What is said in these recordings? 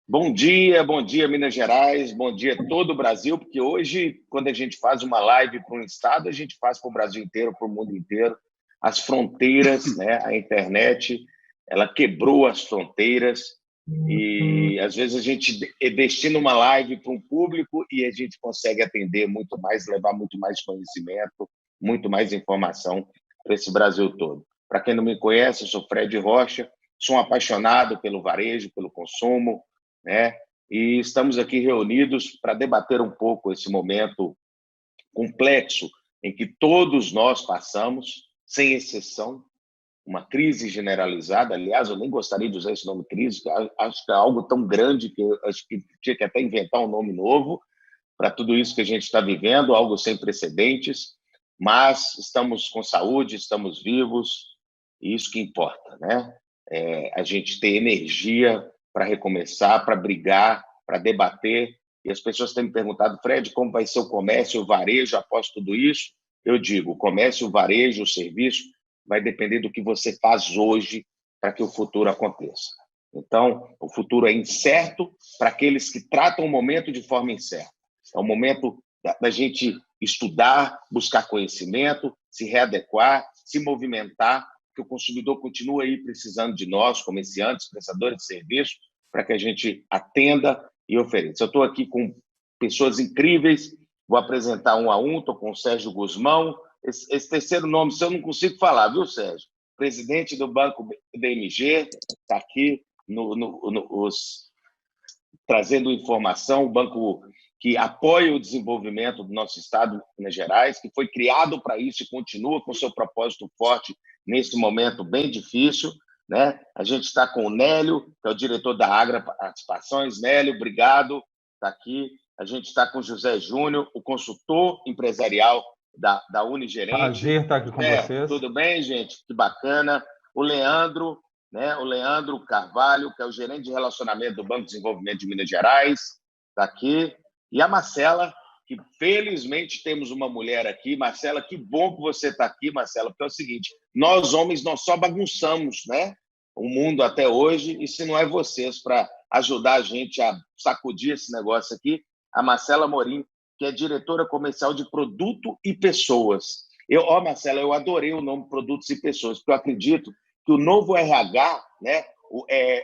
Bom dia, Minas Gerais, bom dia todo o Brasil, porque hoje, quando a gente faz uma live para um estado, a gente faz para o Brasil inteiro, para o mundo inteiro. As fronteiras, né? A internet, ela quebrou as fronteiras e às vezes a gente destina uma live para um público e a gente consegue atender muito mais, levar muito mais conhecimento, muito mais informação para esse Brasil todo. Para quem não me conhece, eu sou Fred Rocha, sou um apaixonado pelo varejo, pelo consumo, né? E estamos aqui reunidos para debater um pouco esse momento complexo em que todos nós passamos, sem exceção, uma crise generalizada. Aliás, eu nem gostaria de usar esse nome crise, acho que é algo tão grande que eu acho que tinha que até inventar um nome novo para tudo isso que a gente está vivendo, algo sem precedentes, mas estamos com saúde, estamos vivos, e isso que importa, né? A gente ter energia para recomeçar, para brigar, para debater. E as pessoas têm me perguntado, Fred, como vai ser o comércio, o varejo após tudo isso? Eu digo, o comércio, o varejo, o serviço vai depender do que você faz hoje para que o futuro aconteça. Então, o futuro é incerto para aqueles que tratam o momento de forma incerta. É o momento da gente estudar, buscar conhecimento, se readequar, se movimentar, que o consumidor continua aí precisando de nós, comerciantes, prestadores de serviço, para que a gente atenda e ofereça. Eu estou aqui com pessoas incríveis, vou apresentar um a um, estou com o Sérgio Guzmão. Esse terceiro nome, se eu não consigo falar, viu, Sérgio? Presidente do Banco BMG, está aqui trazendo informação, o banco que apoia o desenvolvimento do nosso estado, Minas Gerais, que foi criado para isso e continua com seu propósito forte nesse momento bem difícil, né? A gente está com o Nélio, que é o diretor da Agra Participações. Nélio, obrigado, está aqui. A gente está com o José Júnior, o consultor empresarial da Unigerente. Prazer estar aqui com vocês. Tudo bem, gente? Que bacana. O Leandro, né? O Leandro Carvalho, que é o gerente de relacionamento do Banco de Desenvolvimento de Minas Gerais, está aqui. E a Marcela, que felizmente temos uma mulher aqui. Marcela, que bom que você está aqui, Marcela, porque é o seguinte, nós homens, nós só bagunçamos, né? O mundo até hoje, e se não é vocês para ajudar a gente a sacudir esse negócio aqui, a Marcela Morim, que é diretora comercial de Produto e Pessoas. Marcela, eu adorei o nome Produtos e Pessoas, porque eu acredito que o novo RH, né,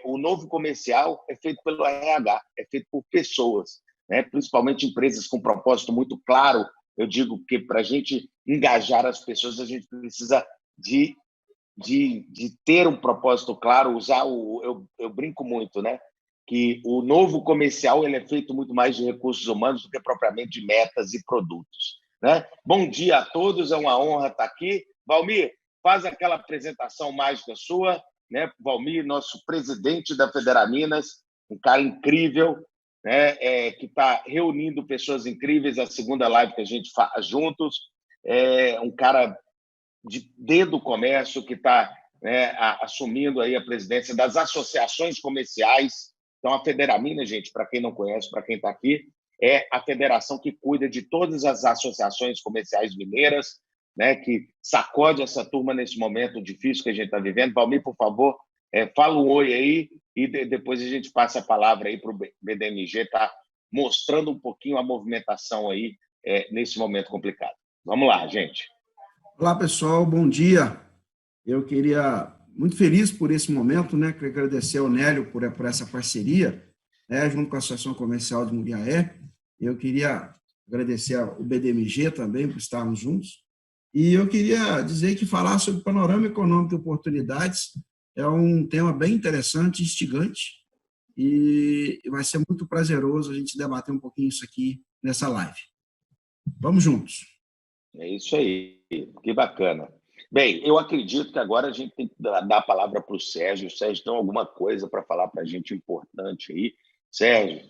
o novo comercial é feito pelo RH, é feito por pessoas, né, principalmente empresas com propósito muito claro. Eu digo que para a gente engajar as pessoas, a gente precisa de ter um propósito claro, eu brinco muito, né, que o novo comercial ele é feito muito mais de recursos humanos do que propriamente de metas e produtos, né? Bom dia a todos, é uma honra estar aqui. Valmir, faz aquela apresentação mágica sua, né? Valmir, nosso presidente da Federaminas, um cara incrível, né? Que está reunindo pessoas incríveis, a segunda live que a gente faz juntos, um cara de dedo do comércio que está, né, assumindo aí a presidência das associações comerciais. Então, a Federaminas, gente, para quem não conhece, para quem está aqui, é a federação que cuida de todas as associações comerciais mineiras, né, que sacode essa turma nesse momento difícil que a gente está vivendo. Valmir, por favor, fala um oi aí e depois a gente passa a palavra aí para o BDMG, tá mostrando um pouquinho a movimentação aí nesse momento complicado. Vamos lá, gente. Olá, pessoal, bom dia. Eu queria, muito feliz por esse momento, né? Queria agradecer ao Nélio por essa parceria, né, junto com a Associação Comercial de Muriaé. Eu queria agradecer ao BDMG também por estarmos juntos. E eu queria dizer que falar sobre panorama econômico e oportunidades é um tema bem interessante, instigante, e vai ser muito prazeroso a gente debater um pouquinho isso aqui nessa live. Vamos juntos. É isso aí, que bacana. Bem, eu acredito que agora a gente tem que dar a palavra para o Sérgio. O Sérgio tem alguma coisa para falar para a gente importante aí. Sérgio,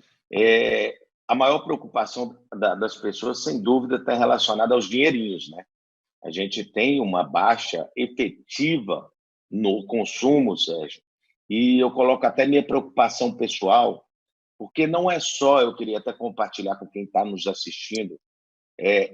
a maior preocupação das pessoas, sem dúvida, está relacionada aos dinheirinhos, né? A gente tem uma baixa efetiva no consumo, Sérgio, e eu coloco até minha preocupação pessoal, porque não é só, eu queria até compartilhar com quem está nos assistindo,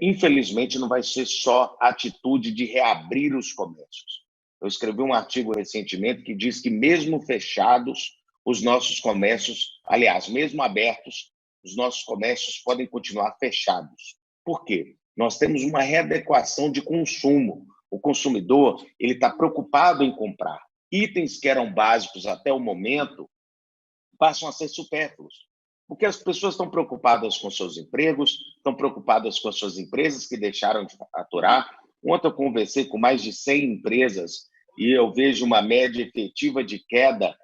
infelizmente, não vai ser só a atitude de reabrir os comércios. Eu escrevi um artigo recentemente que diz que, mesmo fechados, os nossos comércios, aliás, mesmo abertos, os nossos comércios podem continuar fechados. Por quê? Nós temos uma readequação de consumo. O consumidor ele está preocupado em comprar. Itens que eram básicos até o momento passam a ser supérfluos, porque as pessoas estão preocupadas com seus empregos, estão preocupadas com as suas empresas que deixaram de faturar. Ontem eu conversei com mais de 100 empresas e eu vejo uma média efetiva de queda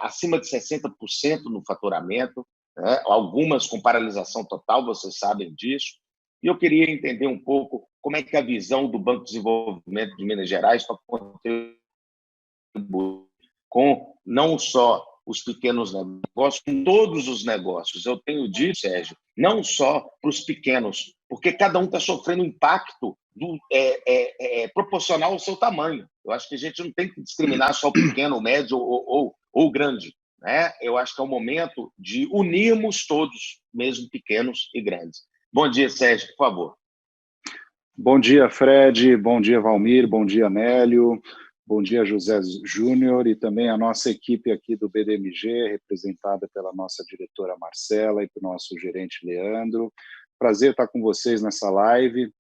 acima de 60% no faturamento, né? Algumas com paralisação total, vocês sabem disso. E eu queria entender um pouco como é que é a visão do Banco de Desenvolvimento de Minas Gerais para contribuir com não só os pequenos negócios, com todos os negócios. Eu tenho dito, Sérgio, não só para os pequenos, porque cada um está sofrendo impacto proporcional ao seu tamanho. Eu acho que a gente não tem que discriminar só o pequeno, o médio ou o grande, né? Eu acho que é o momento de unirmos todos, mesmo pequenos e grandes. Bom dia, Sérgio, por favor. Bom dia, Fred. Bom dia, Valmir. Bom dia, Nélio. Bom dia, José Júnior, e também a nossa equipe aqui do BDMG, representada pela nossa diretora Marcela e pelo nosso gerente Leandro. Prazer estar com vocês nessa live.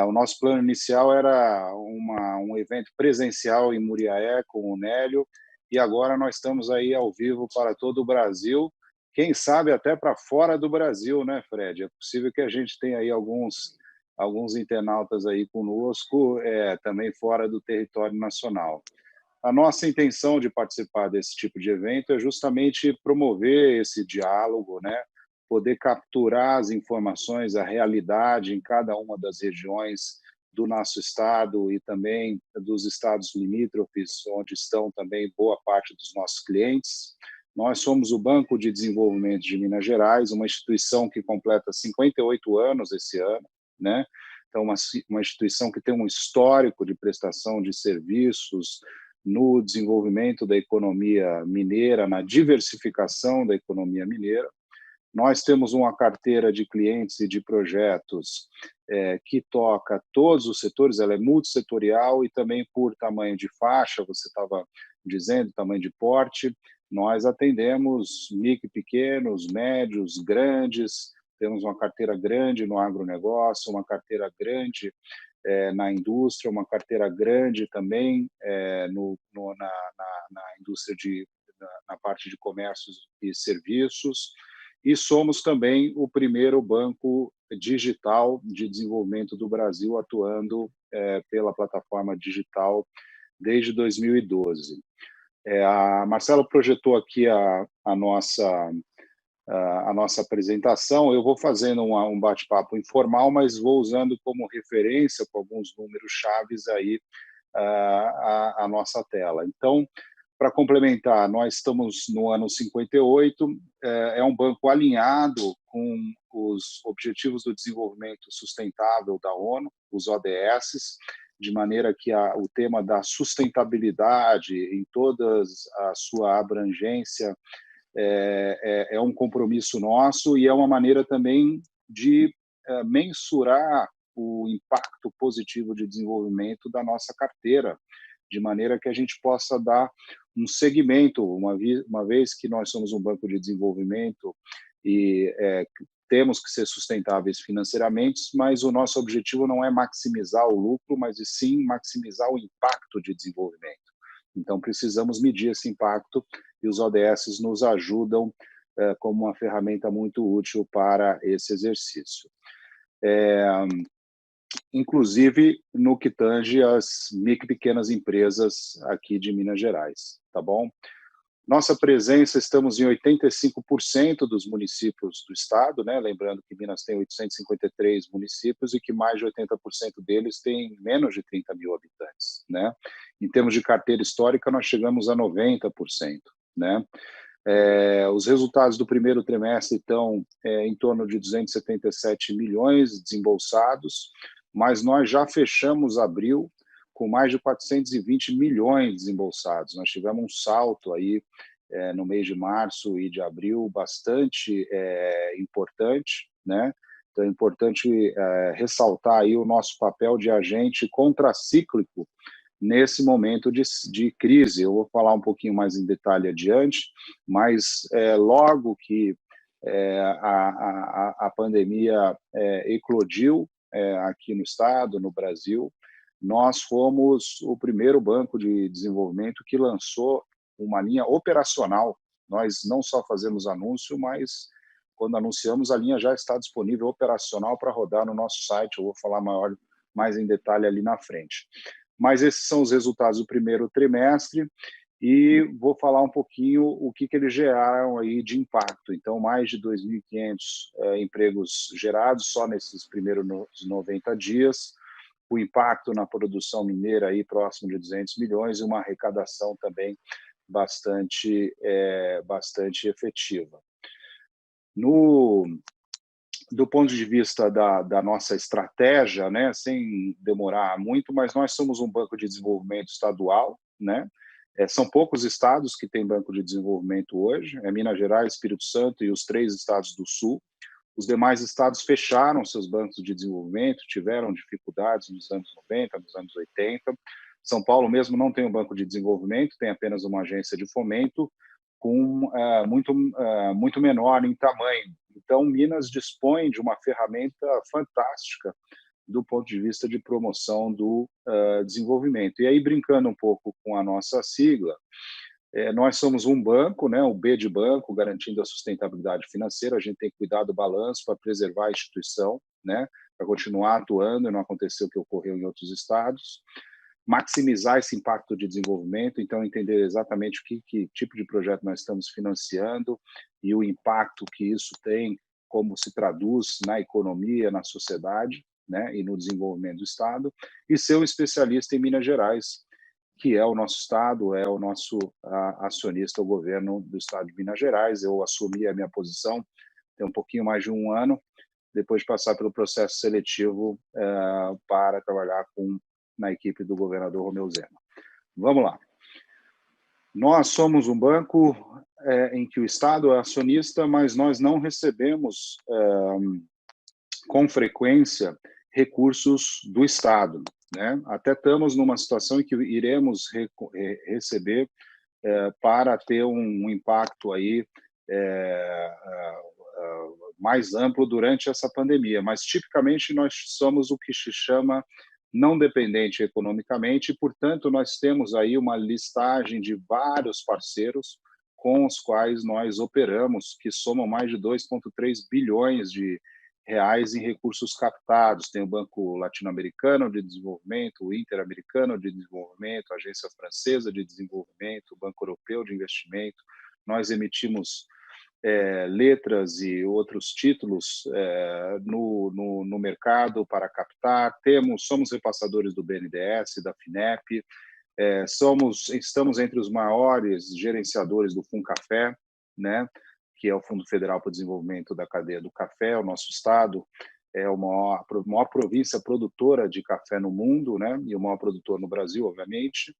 O nosso plano inicial era um evento presencial em Muriaé com o Nélio, e agora nós estamos aí ao vivo para todo o Brasil, quem sabe até para fora do Brasil, né, Fred? É possível que a gente tenha aí alguns internautas aí conosco, também fora do território nacional. A nossa intenção de participar desse tipo de evento é justamente promover esse diálogo, né? Poder capturar as informações, a realidade em cada uma das regiões do nosso estado e também dos estados limítrofes, onde estão também boa parte dos nossos clientes. Nós somos o Banco de Desenvolvimento de Minas Gerais, uma instituição que completa 58 anos esse ano, né? Então, uma instituição que tem um histórico de prestação de serviços no desenvolvimento da economia mineira, na diversificação da economia mineira. Nós temos uma carteira de clientes e de projetos que toca todos os setores, ela é multissetorial e também por tamanho de faixa, você estava dizendo, tamanho de porte. Nós atendemos micro, pequenos, médios, grandes, temos uma carteira grande no agronegócio, uma carteira grande na indústria, uma carteira grande também na indústria na parte de comércios e serviços, e somos também o primeiro banco digital de desenvolvimento do Brasil, atuando pela plataforma digital desde 2012. A Marcela projetou aqui a nossa apresentação. Eu vou fazendo um bate-papo informal, mas vou usando como referência, com alguns números chaves aí, a nossa tela. Então, para complementar, nós estamos no ano 58, é um banco alinhado com os Objetivos do Desenvolvimento Sustentável da ONU, os ODS, de maneira que o tema da sustentabilidade em toda a sua abrangência é um compromisso nosso e é uma maneira também de mensurar o impacto positivo de desenvolvimento da nossa carteira, de maneira que a gente possa dar um segmento, uma vez que nós somos um banco de desenvolvimento e temos que ser sustentáveis financeiramente, mas o nosso objetivo não é maximizar o lucro, mas sim maximizar o impacto de desenvolvimento. Então, precisamos medir esse impacto e os ODS nos ajudam como uma ferramenta muito útil para esse exercício. Inclusive no que tange as micro e pequenas empresas aqui de Minas Gerais, tá bom? Nossa presença, estamos em 85% dos municípios do estado, né? Lembrando que Minas tem 853 municípios e que mais de 80% deles têm menos de 30 mil habitantes, né? Em termos de carteira histórica, nós chegamos a 90%, né? Os resultados do primeiro trimestre estão em torno de 277 milhões desembolsados, mas nós já fechamos abril com mais de 420 milhões desembolsados. Nós tivemos um salto aí no mês de março e de abril bastante importante, né? Então é importante ressaltar aí o nosso papel de agente contracíclico nesse momento de crise. Eu vou falar um pouquinho mais em detalhe adiante, mas logo que a pandemia eclodiu aqui no Estado, no Brasil, nós fomos o primeiro banco de desenvolvimento que lançou uma linha operacional. Nós não só fazemos anúncio, mas quando anunciamos, a linha já está disponível operacional para rodar no nosso site. Eu vou falar mais em detalhe ali na frente. Mas esses são os resultados do primeiro trimestre e vou falar um pouquinho o que eles geraram aí de impacto. Então, mais de 2.500 empregos gerados só nesses primeiros 90 dias, o impacto na produção mineira aí próximo de 200 milhões e uma arrecadação também bastante efetiva. Do ponto de vista da nossa estratégia, né, sem demorar muito, mas nós somos um banco de desenvolvimento estadual, né? São poucos estados que têm banco de desenvolvimento hoje, Minas Gerais, Espírito Santo e os 3 estados do Sul. Os demais estados fecharam seus bancos de desenvolvimento, tiveram dificuldades nos anos 90, nos anos 80. São Paulo mesmo não tem um banco de desenvolvimento, tem apenas uma agência de fomento, muito menor em tamanho. Então, Minas dispõe de uma ferramenta fantástica do ponto de vista de promoção do desenvolvimento. E aí, brincando um pouco com a nossa sigla, nós somos um banco, né, o B de banco, garantindo a sustentabilidade financeira. A gente tem que cuidar do balanço para preservar a instituição, né, para continuar atuando e não acontecer o que ocorreu em outros estados. Maximizar esse impacto de desenvolvimento, então entender exatamente que tipo de projeto nós estamos financiando e o impacto que isso tem, como se traduz na economia, na sociedade, né, e no desenvolvimento do Estado, e ser um especialista em Minas Gerais, que é o nosso Estado, é o nosso acionista, o governo do Estado de Minas Gerais. Eu assumi a minha posição tem um pouquinho mais de um ano, depois de passar pelo processo seletivo para trabalhar na equipe do governador Romeu Zema. Vamos lá. Nós somos um banco em que o Estado é acionista, mas nós não recebemos com frequência recursos do Estado, né? Até estamos numa situação em que iremos receber para ter um impacto aí mais amplo durante essa pandemia, mas tipicamente nós somos o que se chama não dependente economicamente, e, portanto, nós temos aí uma listagem de vários parceiros com os quais nós operamos, que somam mais de 2,3 bilhões de reais em recursos captados. Tem o Banco Latino-Americano de Desenvolvimento, o Interamericano de Desenvolvimento, a Agência Francesa de Desenvolvimento, o Banco Europeu de Investimento. Nós emitimos letras e outros títulos no mercado para captar. Somos repassadores do BNDES, da FINEP, estamos entre os maiores gerenciadores do FUNCAFé, né, que é o Fundo Federal para o Desenvolvimento da Cadeia do Café. O nosso estado é a maior província produtora de café no mundo, né, e o maior produtor no Brasil, obviamente.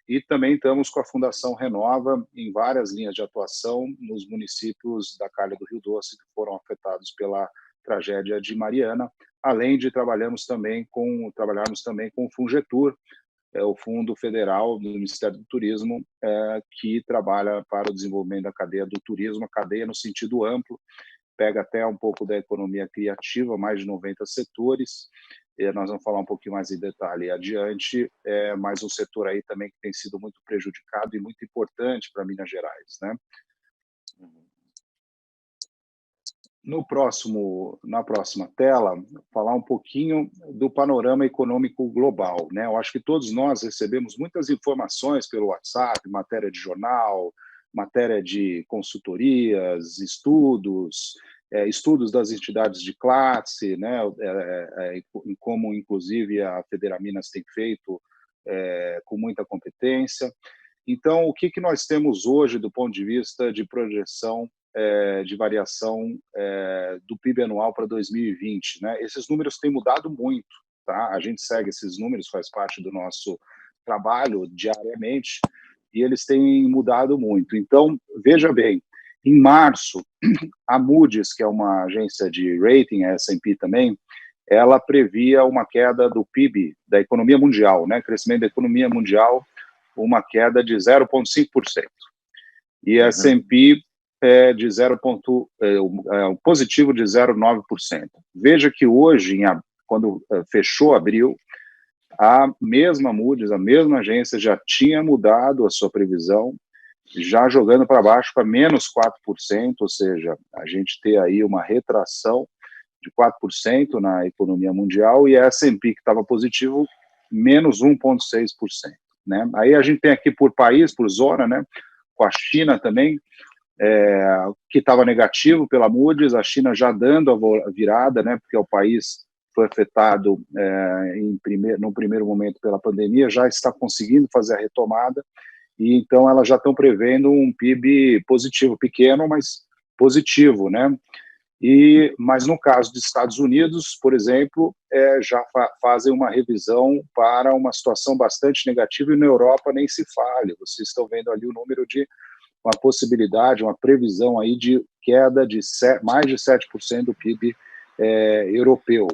E também estamos com a Fundação Renova em várias linhas de atuação nos municípios da Calha do Rio Doce que foram afetados pela tragédia de Mariana, além de trabalharmos também com o FUNGETUR, o Fundo Federal do Ministério do Turismo, que trabalha para o desenvolvimento da cadeia do turismo, a cadeia no sentido amplo, pega até um pouco da economia criativa, mais de 90 setores. Nós vamos falar um pouquinho mais em detalhe adiante, mas um setor aí também que tem sido muito prejudicado e muito importante para Minas Gerais, né? Na próxima tela, falar um pouquinho do panorama econômico global, né? Eu acho que todos nós recebemos muitas informações pelo WhatsApp, matéria de jornal, matéria de consultorias, estudos das entidades de classe, né? Como, inclusive, a Federaminas tem feito com muita competência. Então, o que nós temos hoje do ponto de vista de projeção de variação do PIB anual para 2020, né? Esses números têm mudado muito, tá? A gente segue esses números, faz parte do nosso trabalho diariamente, e eles têm mudado muito. Então, veja bem, em março, a Moody's, que é uma agência de rating, a S&P também, ela previa uma queda do PIB, da economia mundial, né, crescimento da economia mundial, uma queda de 0,5%. E a S&P de um positivo de 0,9%. Veja que hoje, quando fechou abril, a mesma Moody's, a mesma agência já tinha mudado a sua previsão, já jogando para baixo para menos 4%, ou seja, a gente tem aí uma retração de 4% na economia mundial, e a S&P, que estava positivo, menos 1,6%. Né? Aí a gente tem aqui por país, por zona, né? Com a China também, que estava negativo pela Moody's, a China já dando a virada, né? Porque o país foi afetado no primeiro momento pela pandemia, já está conseguindo fazer a retomada, e então elas já estão prevendo um PIB positivo, pequeno, mas positivo, né? Mas no caso dos Estados Unidos, por exemplo, já fazem uma revisão para uma situação bastante negativa, e na Europa nem se fale. Vocês estão vendo ali o número de uma possibilidade, uma previsão aí de queda de mais de 7% do PIB europeu.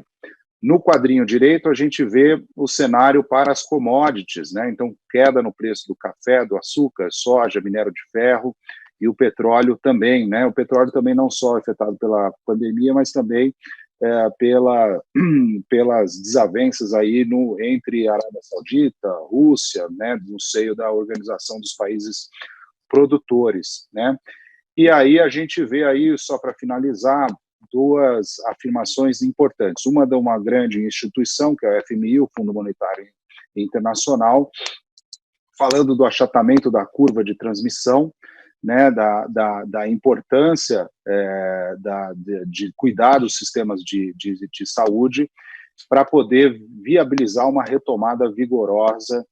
No quadrinho direito, a gente vê o cenário para as commodities, né? Então, queda no preço do café, do açúcar, soja, minério de ferro, e o petróleo também, né? O petróleo também não só afetado pela pandemia, mas também pelas desavenças aí entre a Arábia Saudita, Rússia, né? No seio da Organização dos Países Produtores, né? E aí a gente vê aí, só para finalizar, duas afirmações importantes. Uma de uma grande instituição, que é o FMI, o Fundo Monetário Internacional, falando do achatamento da curva de transmissão, né, da importância de cuidar dos sistemas de saúde para poder viabilizar uma retomada vigorosa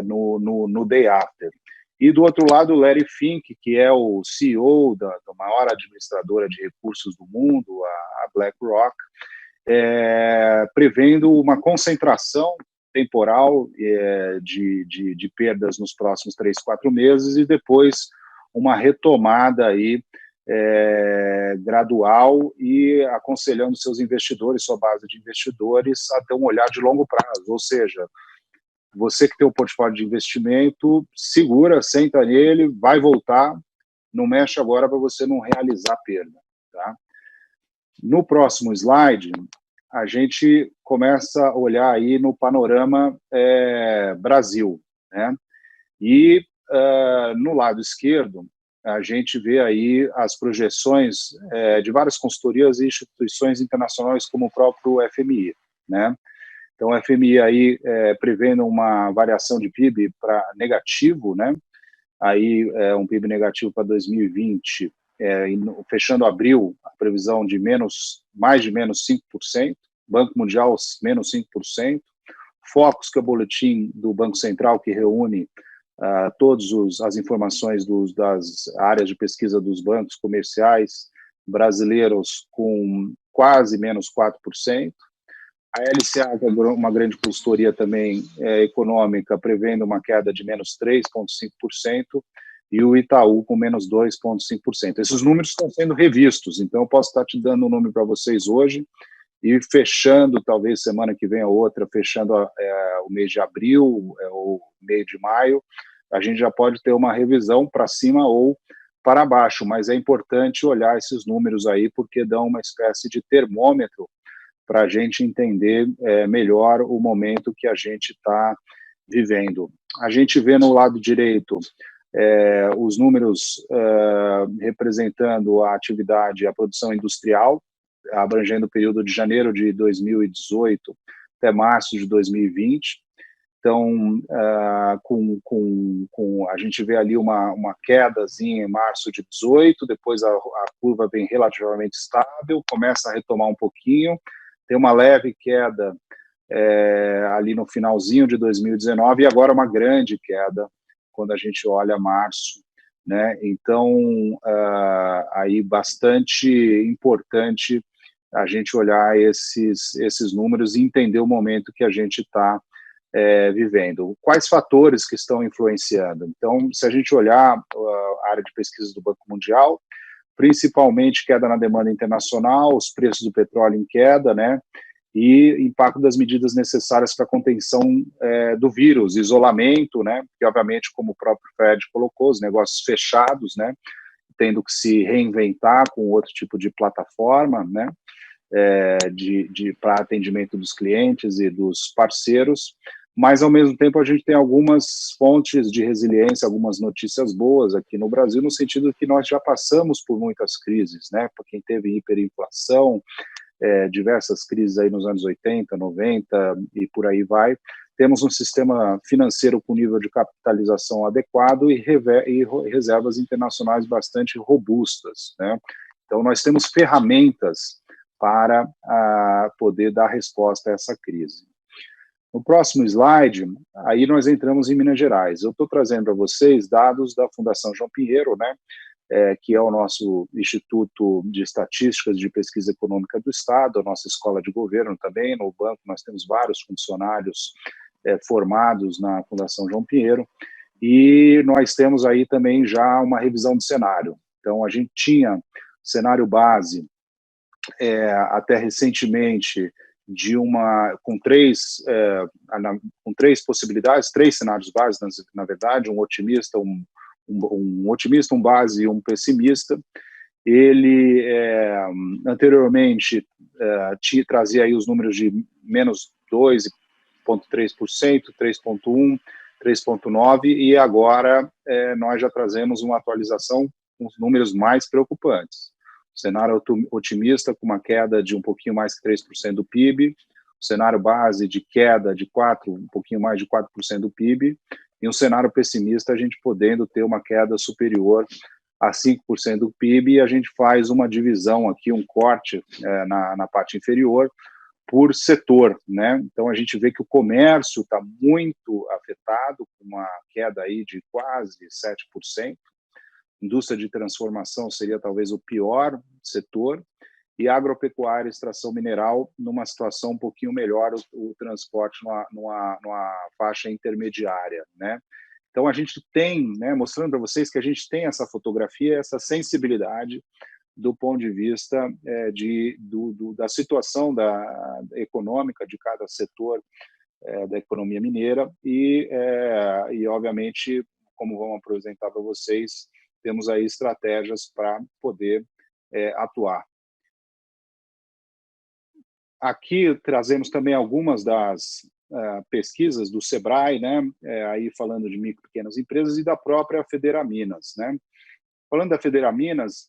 no day after. E do outro lado, o Larry Fink, que é o CEO da maior administradora de recursos do mundo, a BlackRock, prevendo uma concentração temporal de perdas nos próximos 3, 4 meses, e depois uma retomada aí, gradual, e aconselhando seus investidores, sua base de investidores, a ter um olhar de longo prazo. Ou seja, você que tem um portfólio de investimento, segura, senta nele, vai voltar, não mexe agora para você não realizar perda. Tá? No próximo slide, a gente começa a olhar aí no panorama Brasil, né? E no lado esquerdo, a gente vê aí as projeções de várias consultorias e instituições internacionais, como o próprio FMI, né? Então, o FMI aí prevendo uma variação de PIB para negativo, né? Aí um PIB negativo para 2020, fechando abril, a previsão de mais de menos 5%, Banco Mundial menos 5%, Focus, que é o boletim do Banco Central, que reúne todas as informações das áreas de pesquisa dos bancos comerciais brasileiros, com quase menos 4%, a LCA, que é uma grande consultoria também econômica, prevendo uma queda de menos 3,5%, e o Itaú com menos 2,5%. Esses números estão sendo revistos, então eu posso estar te dando um número para vocês hoje, e fechando, talvez semana que vem a outra, fechando o mês de abril, ou mês de maio, a gente já pode ter uma revisão para cima ou para baixo, mas é importante olhar esses números aí, porque dão uma espécie de termômetro para a gente entender melhor o momento que a gente está vivendo. A gente vê no lado direito os números representando a atividade, a produção industrial, abrangendo o período de janeiro de 2018 até março de 2020. Então, a gente vê ali uma quedazinha em março de 18, depois a curva vem relativamente estável, começa a retomar um pouquinho, tem uma leve queda ali no finalzinho de 2019, e agora uma grande queda quando a gente olha março, né? Então, aí bastante importante a gente olhar esses números e entender o momento que a gente está vivendo. Quais fatores que estão influenciando? Então, se a gente olhar a área de pesquisa do Banco Mundial, principalmente queda na demanda internacional, os preços do petróleo em queda, né? e impacto das medidas necessárias para a contenção do vírus, isolamento, né, que obviamente, como o próprio Fred colocou, os negócios fechados, né, tendo que se reinventar com outro tipo de plataforma, né, para atendimento dos clientes e dos parceiros, mas, ao mesmo tempo, a gente tem algumas fontes de resiliência, algumas notícias boas aqui no Brasil, no sentido que nós já passamos por muitas crises, né, para quem teve hiperinflação, diversas crises aí nos anos 80, 90 e por aí vai. Temos um sistema financeiro com nível de capitalização adequado e reservas internacionais bastante robustas, né? Então, nós temos ferramentas para poder dar resposta a essa crise. No próximo slide, aí nós entramos em Minas Gerais. Eu estou trazendo para vocês dados da Fundação João Pinheiro, né? Que é o nosso Instituto de Estatísticas de Pesquisa Econômica do Estado, a nossa escola de governo também. No banco nós temos vários funcionários formados na Fundação João Pinheiro, e nós temos aí também já uma revisão de cenário. Então, a gente tinha cenário base até recentemente com três possibilidades, 3 cenários base, na verdade, um otimista, um base e um pessimista. Ele, anteriormente, trazia aí os números de menos 2,3%, 3,1%, 3,9%, e agora nós já trazemos uma atualização com os números mais preocupantes. O cenário otimista com uma queda de um pouquinho mais que 3% do PIB, o cenário base de queda de um pouquinho mais de 4% do PIB, e um cenário pessimista a gente podendo ter uma queda superior a 5% do PIB, e a gente faz uma divisão aqui, um corte na parte inferior por setor, né? Então a gente vê que o comércio está muito afetado, com uma queda aí de quase 7%, indústria de transformação seria talvez o pior setor, e agropecuária e extração mineral numa situação um pouquinho melhor, o transporte numa faixa intermediária, né? Então a gente tem, né, mostrando para vocês que a gente tem essa fotografia, essa sensibilidade do ponto de vista da situação econômica de cada setor da economia mineira e obviamente, como vamos apresentar para vocês, temos aí estratégias para poder atuar. Aqui trazemos também algumas das pesquisas do Sebrae, né? Aí falando de micro e pequenas empresas, e da própria Federaminas, né? Falando da Federaminas,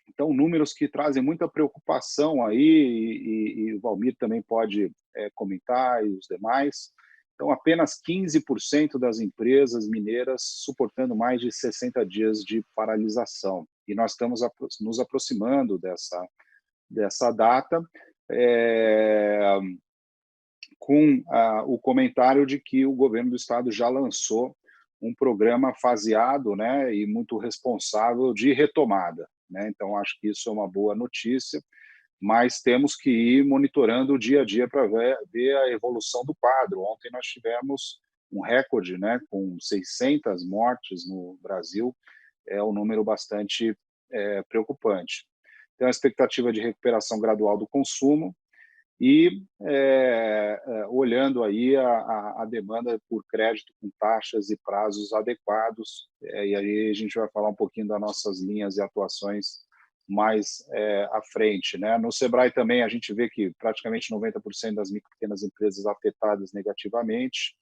então, números que trazem muita preocupação aí, e o Valmir também pode comentar, e os demais. Então, apenas 15% das empresas mineiras suportando mais de 60 dias de paralisação. E nós estamos nos aproximando dessa data, com o comentário de que o governo do estado já lançou um programa faseado, né, e muito responsável de retomada, né? Então, acho que isso é uma boa notícia, mas temos que ir monitorando dia a dia para ver a evolução do quadro. Ontem nós tivemos um recorde, né, com 600 mortes no Brasil, é um número bastante preocupante. Tem a expectativa de recuperação gradual do consumo, e olhando aí a demanda por crédito com taxas e prazos adequados, e aí a gente vai falar um pouquinho das nossas linhas e atuações mais à frente, né? No Sebrae também a gente vê que praticamente 90% das micro e pequenas empresas afetadas negativamente,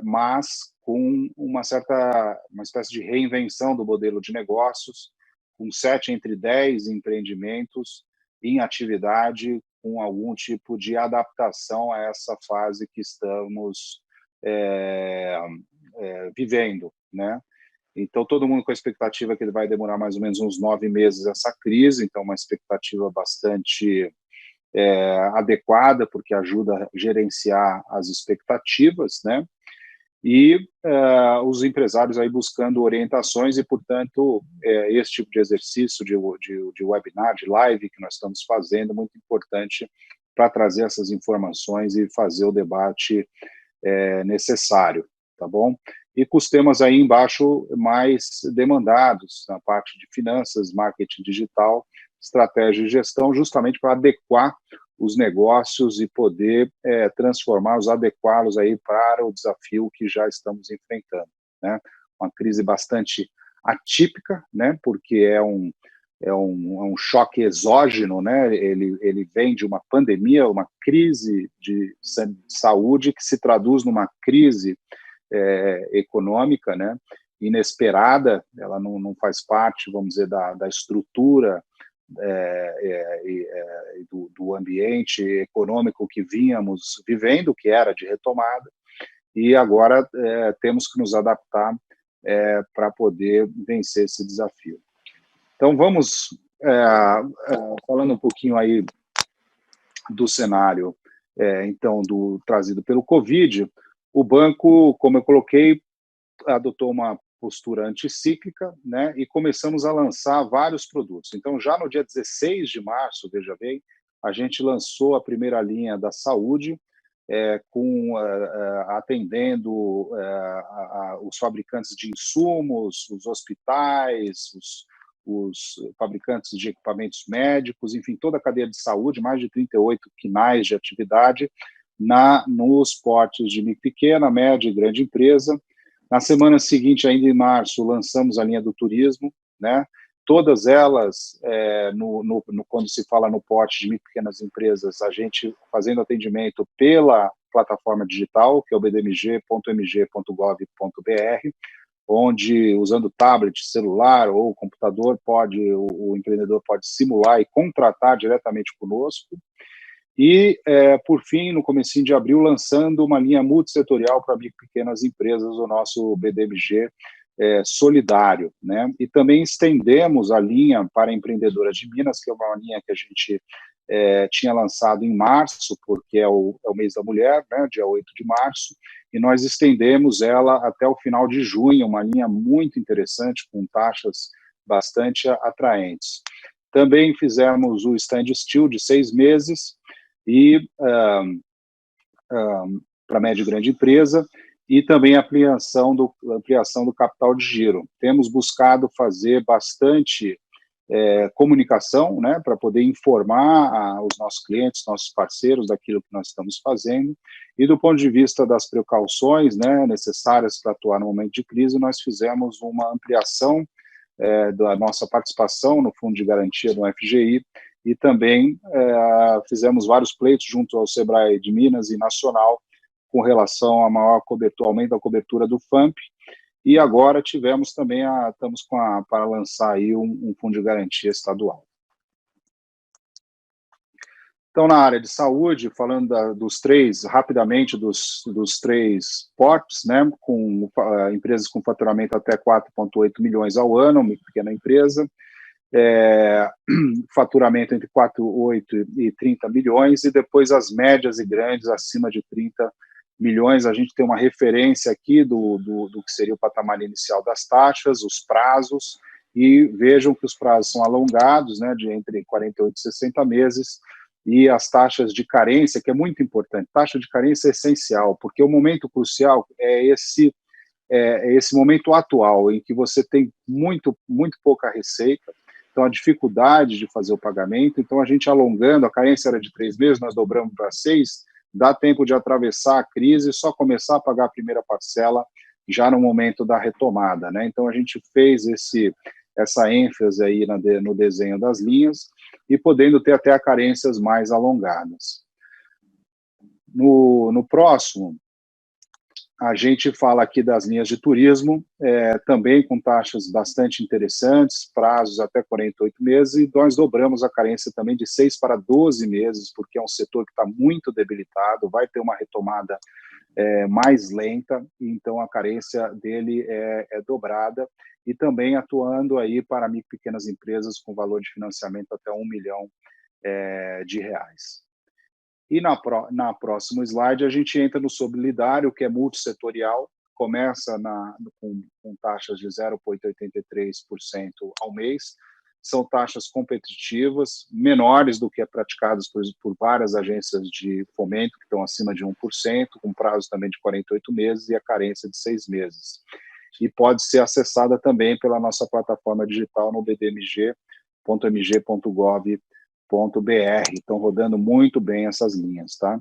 mas com uma espécie de reinvenção do modelo de negócios, com 7 entre 10 empreendimentos em atividade, com algum tipo de adaptação a essa fase que estamos vivendo, né? Então, todo mundo com a expectativa que ele vai demorar mais ou menos uns 9 meses essa crise, então uma expectativa bastante adequada, porque ajuda a gerenciar as expectativas, né? E os empresários aí buscando orientações, e, portanto, esse tipo de exercício de webinar, de live que nós estamos fazendo, é muito importante para trazer essas informações e fazer o debate necessário, tá bom? E com os temas aí embaixo mais demandados, na parte de finanças, marketing digital, estratégia e gestão, justamente para adequar os negócios e poder transformá-los, adequá-los aí para o desafio que já estamos enfrentando, né? Uma crise bastante atípica, né? Porque é um choque exógeno, né? Ele vem de uma pandemia, uma crise de saúde que se traduz numa crise econômica, né? Inesperada, ela não faz parte, vamos dizer, da estrutura do ambiente econômico que vínhamos vivendo, que era de retomada, e agora temos que nos adaptar para poder vencer esse desafio. Então, vamos falando um pouquinho aí do cenário, então, trazido pelo Covid. O banco, como eu coloquei, adotou uma postura anticíclica, né, e começamos a lançar vários produtos. Então, já no dia 16 de março, veja bem, a gente lançou a primeira linha da saúde, atendendo os fabricantes de insumos, os hospitais, os fabricantes de equipamentos médicos, enfim, toda a cadeia de saúde, mais de 38 quinais de atividade nos portes de micro, pequena, média e grande empresa. Na semana seguinte, ainda em março, lançamos a linha do turismo, né? Todas elas, quando se fala no porte de micro e pequenas empresas, a gente fazendo atendimento pela plataforma digital, que é o bdmg.mg.gov.br, onde, usando tablet, celular ou computador, o empreendedor pode simular e contratar diretamente conosco. E, por fim, no comecinho de abril, lançando uma linha multissetorial para micro e pequenas empresas, o nosso BDMG Solidário, né? E também estendemos a linha para empreendedoras de Minas, que é uma linha que a gente tinha lançado em março, porque é o mês da mulher, né, dia 8 de março, e nós estendemos ela até o final de junho, uma linha muito interessante, com taxas bastante atraentes. Também fizemos o Stand Still de 6 meses, e para média e grande empresa, e também a ampliação do capital de giro. Temos buscado fazer bastante comunicação, né, para poder informar os nossos clientes, nossos parceiros daquilo que nós estamos fazendo, e do ponto de vista das precauções, né, necessárias para atuar no momento de crise, nós fizemos uma ampliação da nossa participação no Fundo de Garantia do FGI, e também fizemos vários pleitos junto ao Sebrae de Minas e Nacional com relação a maior cobertura, aumento da cobertura do FAMP, e agora tivemos também, estamos para lançar aí um fundo de garantia estadual. Então, na área de saúde, falando rapidamente dos três portes, né, com empresas com faturamento até 4,8 milhões ao ano, uma pequena empresa, faturamento entre 4,8 e 30 milhões, e depois as médias e grandes acima de 30 milhões. A gente tem uma referência aqui do que seria o patamar inicial das taxas, os prazos, e vejam que os prazos são alongados, né, de entre 48 e 60 meses, e as taxas de carência, que é muito importante. Taxa de carência é essencial, porque o momento crucial é esse momento atual, em que você tem muito pouca receita, então a dificuldade de fazer o pagamento. Então a gente alongando, a carência era de 3 meses, nós dobramos para 6, dá tempo de atravessar a crise e só começar a pagar a primeira parcela já no momento da retomada, né? Então a gente fez essa ênfase aí no desenho das linhas, e podendo ter até carências mais alongadas. No próximo, a gente fala aqui das linhas de turismo, também com taxas bastante interessantes, prazos até 48 meses, e nós dobramos a carência também de 6 para 12 meses, porque é um setor que está muito debilitado, vai ter uma retomada mais lenta, então a carência dele é dobrada, e também atuando aí para micro e pequenas empresas com valor de financiamento até R$1 milhão de reais. E na próximo slide a gente entra no solidário, que é multissetorial, começa com taxas de 0,83% ao mês, são taxas competitivas, menores do que é praticadas por várias agências de fomento, que estão acima de 1%, com prazo também de 48 meses e a carência de 6 meses. E pode ser acessada também pela nossa plataforma digital no bdmg.mg.gov.br. Estão rodando muito bem essas linhas, tá?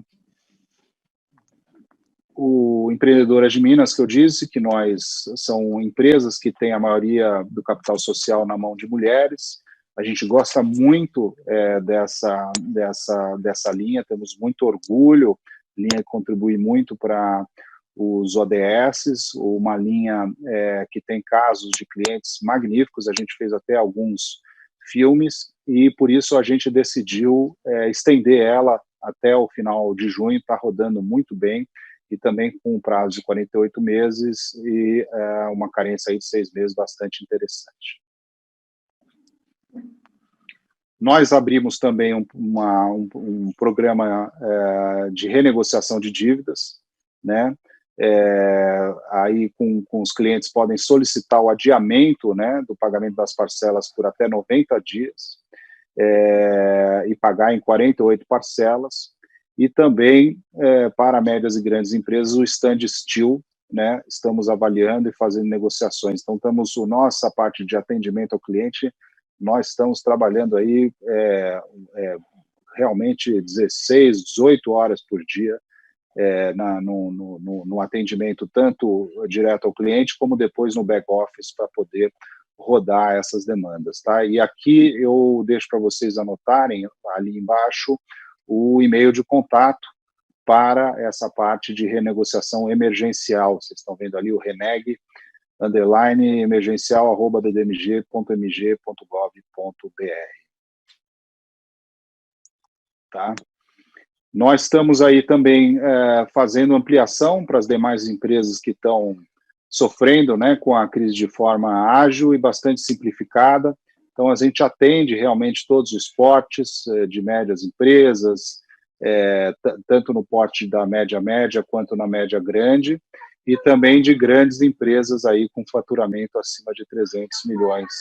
O Empreendedoras de Minas, que eu disse, que nós são empresas que têm a maioria do capital social na mão de mulheres. A gente gosta muito dessa linha, temos muito orgulho, linha que contribui muito para os ODS, uma linha que tem casos de clientes magníficos, a gente fez até alguns filmes, e por isso a gente decidiu estender ela até o final de junho, está rodando muito bem, e também com um prazo de 48 meses e uma carência aí de 6 meses bastante interessante. Nós abrimos também um programa de renegociação de dívidas, né? Aí com os clientes podem solicitar o adiamento, né, do pagamento das parcelas por até 90 dias e pagar em 48 parcelas. E também, para médias e grandes empresas, o stand still, né, estamos avaliando e fazendo negociações. Então, nossa parte de atendimento ao cliente, nós estamos trabalhando aí realmente 16, 18 horas por dia no atendimento, tanto direto ao cliente, como depois no back-office, para poder rodar essas demandas, tá? E aqui eu deixo para vocês anotarem, ali embaixo, o e-mail de contato para essa parte de renegociação emergencial. Vocês estão vendo ali o reneg_emergencial@ddmg.mg.gov.br. Tá? Nós estamos aí também fazendo ampliação para as demais empresas que estão sofrendo, né, com a crise de forma ágil e bastante simplificada. Então, a gente atende realmente todos os portes de médias empresas, tanto no porte da média quanto na média grande, e também de grandes empresas aí com faturamento acima de 300 milhões.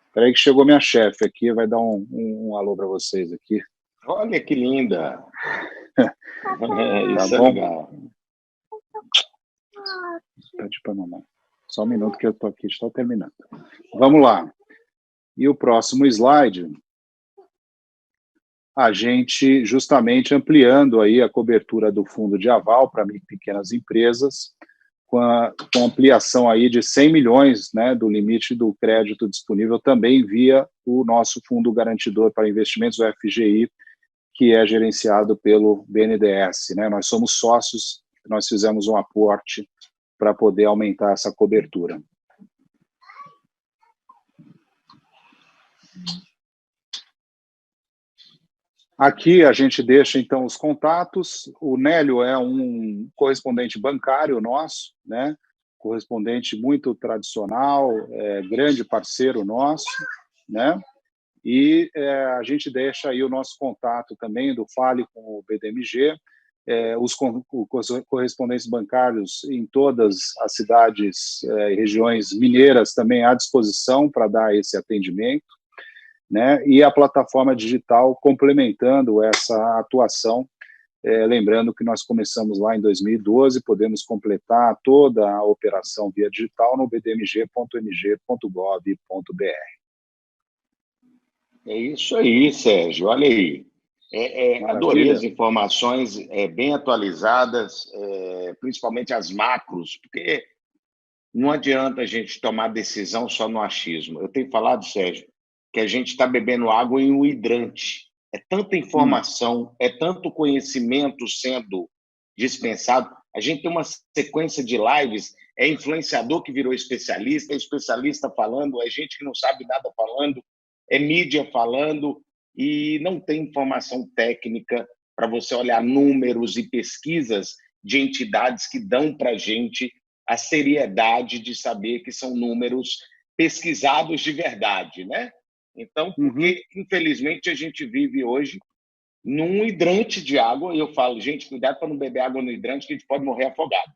Espera aí que chegou minha chefe aqui, vai dar um alô para vocês aqui. Olha que linda! Isso tá bom? É legal. Pede para mamãe. Só um minuto que eu estou aqui, estou terminando. Vamos lá. E o próximo slide, a gente justamente ampliando aí a cobertura do fundo de aval para pequenas empresas, com ampliação aí de 100 milhões, né, do limite do crédito disponível, também via o nosso Fundo Garantidor para Investimentos, o FGI, que é gerenciado pelo BNDES, né? Nós somos sócios, nós fizemos um aporte para poder aumentar essa cobertura. Aqui a gente deixa, então, os contatos. O Nélio é um correspondente bancário nosso, né? Correspondente muito tradicional, grande parceiro nosso, né? E a gente deixa aí o nosso contato também do Fale com o BDMG, os correspondentes bancários em todas as cidades e regiões mineiras também à disposição para dar esse atendimento, né? E a plataforma digital complementando essa atuação, lembrando que nós começamos lá em 2012, podemos completar toda a operação via digital no bdmg.mg.gov.br. É isso aí, Sérgio, olha aí. Adorei as informações bem atualizadas, principalmente as macros, porque não adianta a gente tomar decisão só no achismo. Eu tenho falado, Sérgio, que a gente está bebendo água em um hidrante. É tanta informação, é tanto conhecimento sendo dispensado. A gente tem uma sequência de lives, é influenciador que virou especialista, é especialista falando, é gente que não sabe nada falando, é mídia falando, e não tem informação técnica para você olhar números e pesquisas de entidades que dão para a gente a seriedade de saber que são números pesquisados de verdade, né? Então, porque, infelizmente, a gente vive hoje num hidrante de água, e eu falo, gente, cuidado para não beber água no hidrante, que a gente pode morrer afogado.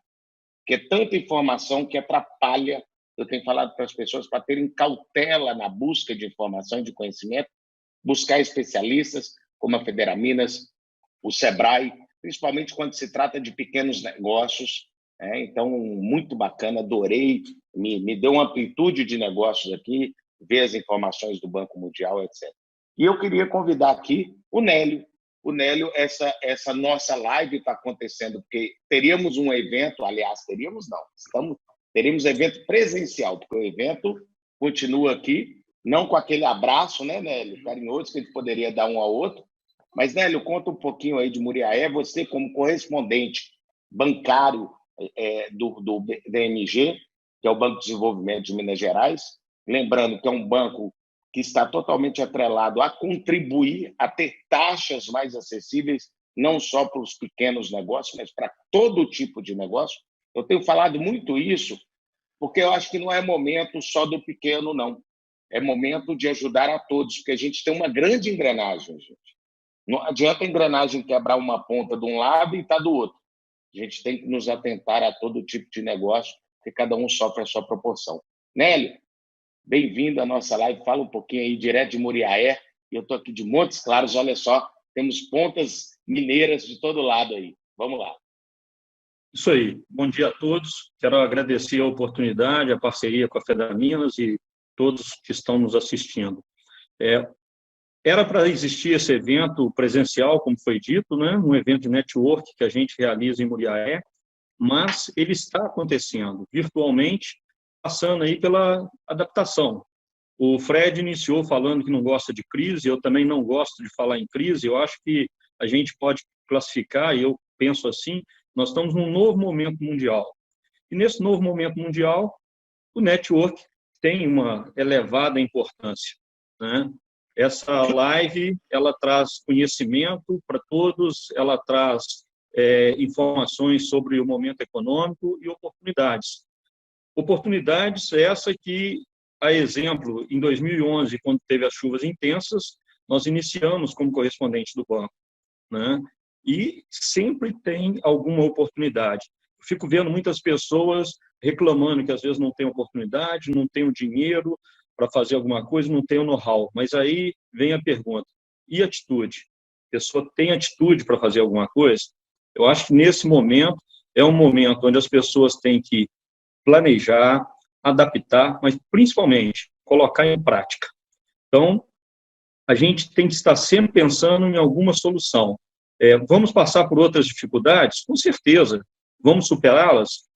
Porque é tanta informação que atrapalha. Eu tenho falado para as pessoas para terem cautela na busca de informação e de conhecimento, buscar especialistas como a Federaminas, o Sebrae, principalmente quando se trata de pequenos negócios. Então, muito bacana, adorei, me deu uma amplitude de negócios aqui, ver as informações do Banco Mundial, etc. E eu queria convidar aqui o Nélio. O Nélio, essa nossa live está acontecendo porque teríamos um evento, aliás, teríamos não, teríamos evento presencial, porque o evento continua aqui, não com aquele abraço, né, Nélio, carinhoso que a gente poderia dar um ao outro. Mas, Nélio, conta um pouquinho aí de Muriaé, você como correspondente bancário do BMG, que é o Banco de Desenvolvimento de Minas Gerais, lembrando que é um banco que está totalmente atrelado a contribuir a ter taxas mais acessíveis, não só para os pequenos negócios, mas para todo tipo de negócio. Eu tenho falado muito isso, porque eu acho que não é momento só do pequeno, não. É momento de ajudar a todos, porque a gente tem uma grande engrenagem, gente. Não adianta a engrenagem quebrar uma ponta de um lado e estar do outro. A gente tem que nos atentar a todo tipo de negócio, porque cada um sofre a sua proporção. Nélio, bem-vindo à nossa live. Fala um pouquinho aí, direto de Muriaé. Eu estou aqui de Montes Claros, olha só, temos pontas mineiras de todo lado aí. Vamos lá. Isso aí. Bom dia a todos. Quero agradecer a oportunidade, a parceria com a FEDAMINAS e todos que estão nos assistindo. Era para existir esse evento presencial, como foi dito, né? Um evento de network que a gente realiza em Muriaé, mas ele está acontecendo virtualmente, passando aí pela adaptação. O Fred iniciou falando que não gosta de crise, eu também não gosto de falar em crise, eu acho que a gente pode classificar, e eu penso assim, nós estamos num novo momento mundial. E nesse novo momento mundial, o network tem uma elevada importância, né? Essa live, ela traz conhecimento para todos, ela traz informações sobre o momento econômico e oportunidades. Oportunidades essa que, a exemplo, em 2011, quando teve as chuvas intensas, nós iniciamos como correspondente do banco, né? E sempre tem alguma oportunidade. Eu fico vendo muitas pessoas reclamando que às vezes não tem oportunidade, não tem o dinheiro para fazer alguma coisa, não tem o know-how. Mas aí vem a pergunta, e atitude? A pessoa tem atitude para fazer alguma coisa? Eu acho que nesse momento é um momento onde as pessoas têm que planejar, adaptar, mas principalmente colocar em prática. Então, a gente tem que estar sempre pensando em alguma solução. Vamos passar por outras dificuldades? Com certeza. Vamos superá-las?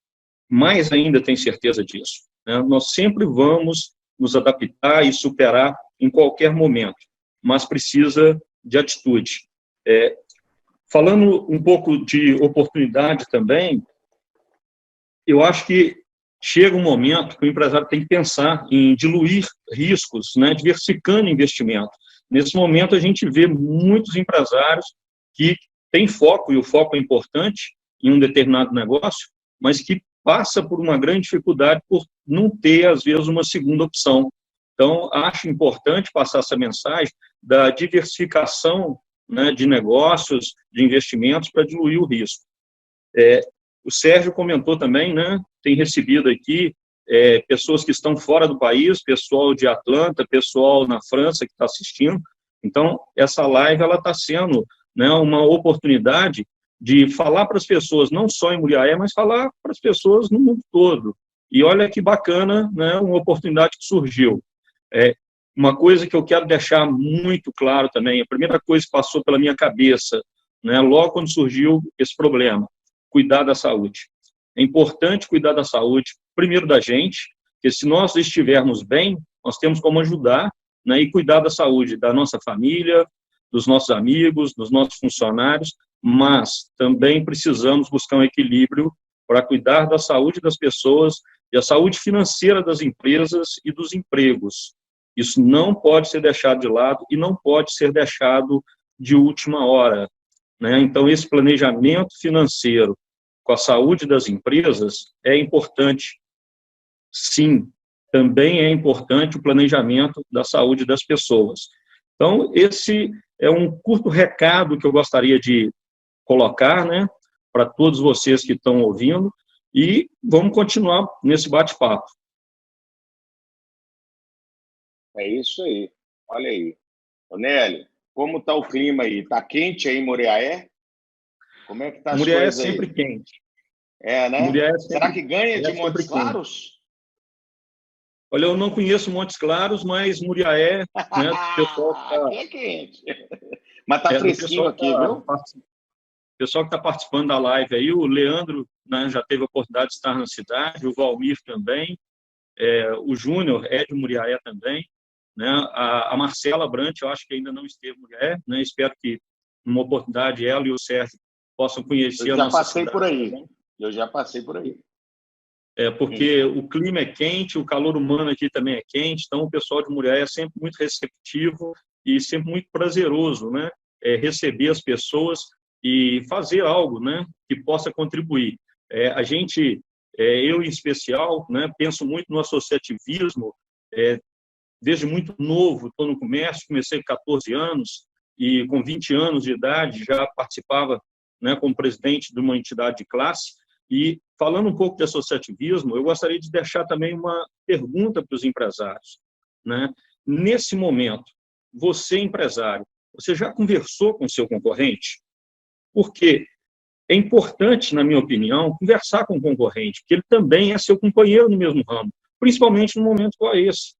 Mais ainda tem certeza disso, né? Nós sempre vamos nos adaptar e superar em qualquer momento, mas precisa de atitude. Falando um pouco de oportunidade também, eu acho que chega um momento que o empresário tem que pensar em diluir riscos, né, diversificando investimento. Nesse momento, a gente vê muitos empresários que têm foco, e o foco é importante, em um determinado negócio, mas que passa por uma grande dificuldade por não ter, às vezes, uma segunda opção. Então, acho importante passar essa mensagem da diversificação, né, de negócios, de investimentos, para diluir o risco. O Sérgio comentou também, né, tem recebido aqui pessoas que estão fora do país, pessoal de Atlanta, pessoal na França que está assistindo. Então, essa live está sendo, né, uma oportunidade de falar para as pessoas, não só em Muriaé, mas falar para as pessoas no mundo todo. E olha que bacana, né, uma oportunidade que surgiu. Uma coisa que eu quero deixar muito claro também, a primeira coisa que passou pela minha cabeça, né, logo quando surgiu esse problema, cuidar da saúde. É importante cuidar da saúde, primeiro da gente, porque se nós estivermos bem, nós temos como ajudar, né, e cuidar da saúde da nossa família, dos nossos amigos, dos nossos funcionários, mas também precisamos buscar um equilíbrio para cuidar da saúde das pessoas e a saúde financeira das empresas e dos empregos. Isso não pode ser deixado de lado e não pode ser deixado de última hora, né? Então, esse planejamento financeiro com a saúde das empresas é importante. Sim, também é importante o planejamento da saúde das pessoas. Então, esse é um curto recado que eu gostaria de colocar, né, para todos vocês que estão ouvindo, e vamos continuar nesse bate-papo. É isso aí. Olha aí. Ô, Nélio, como está o clima aí? Está quente aí em Muriaé? Como é que tá as Muriaé coisas aí? É sempre quente. Né? Muriaé Será que ganha de Montes Claros? Claros? Olha, eu não conheço Montes Claros, mas Muriaé, né, do pessoal que Aqui é quente. Mas tá fresquinho aqui, viu? Pessoal que está participando da live aí, o Leandro, né, já teve a oportunidade de estar na cidade, o Valmir também, o Júnior é de Muriaé também, né, a Marcela Brant, eu acho que ainda não esteve em Muriaé, né, espero que, numa oportunidade, ela e o Sérgio possam conhecer Eu a já nossa passei cidade por aí. também. Eu já passei por aí. Porque o clima é quente, o calor humano aqui também é quente, então o pessoal de Muriaé é sempre muito receptivo e sempre muito prazeroso, né, receber as pessoas e fazer algo, né, que possa contribuir. A gente, eu em especial, né, penso muito no associativismo, desde muito novo, estou no comércio, comecei com 14 anos e com 20 anos de idade já participava, né, como presidente de uma entidade de classe. E falando um pouco de associativismo, eu gostaria de deixar também uma pergunta para os empresários, né? Nesse momento, você empresário, você já conversou com o seu concorrente? Porque é importante, na minha opinião, conversar com o concorrente, porque ele também é seu companheiro no mesmo ramo, principalmente num momento como esse.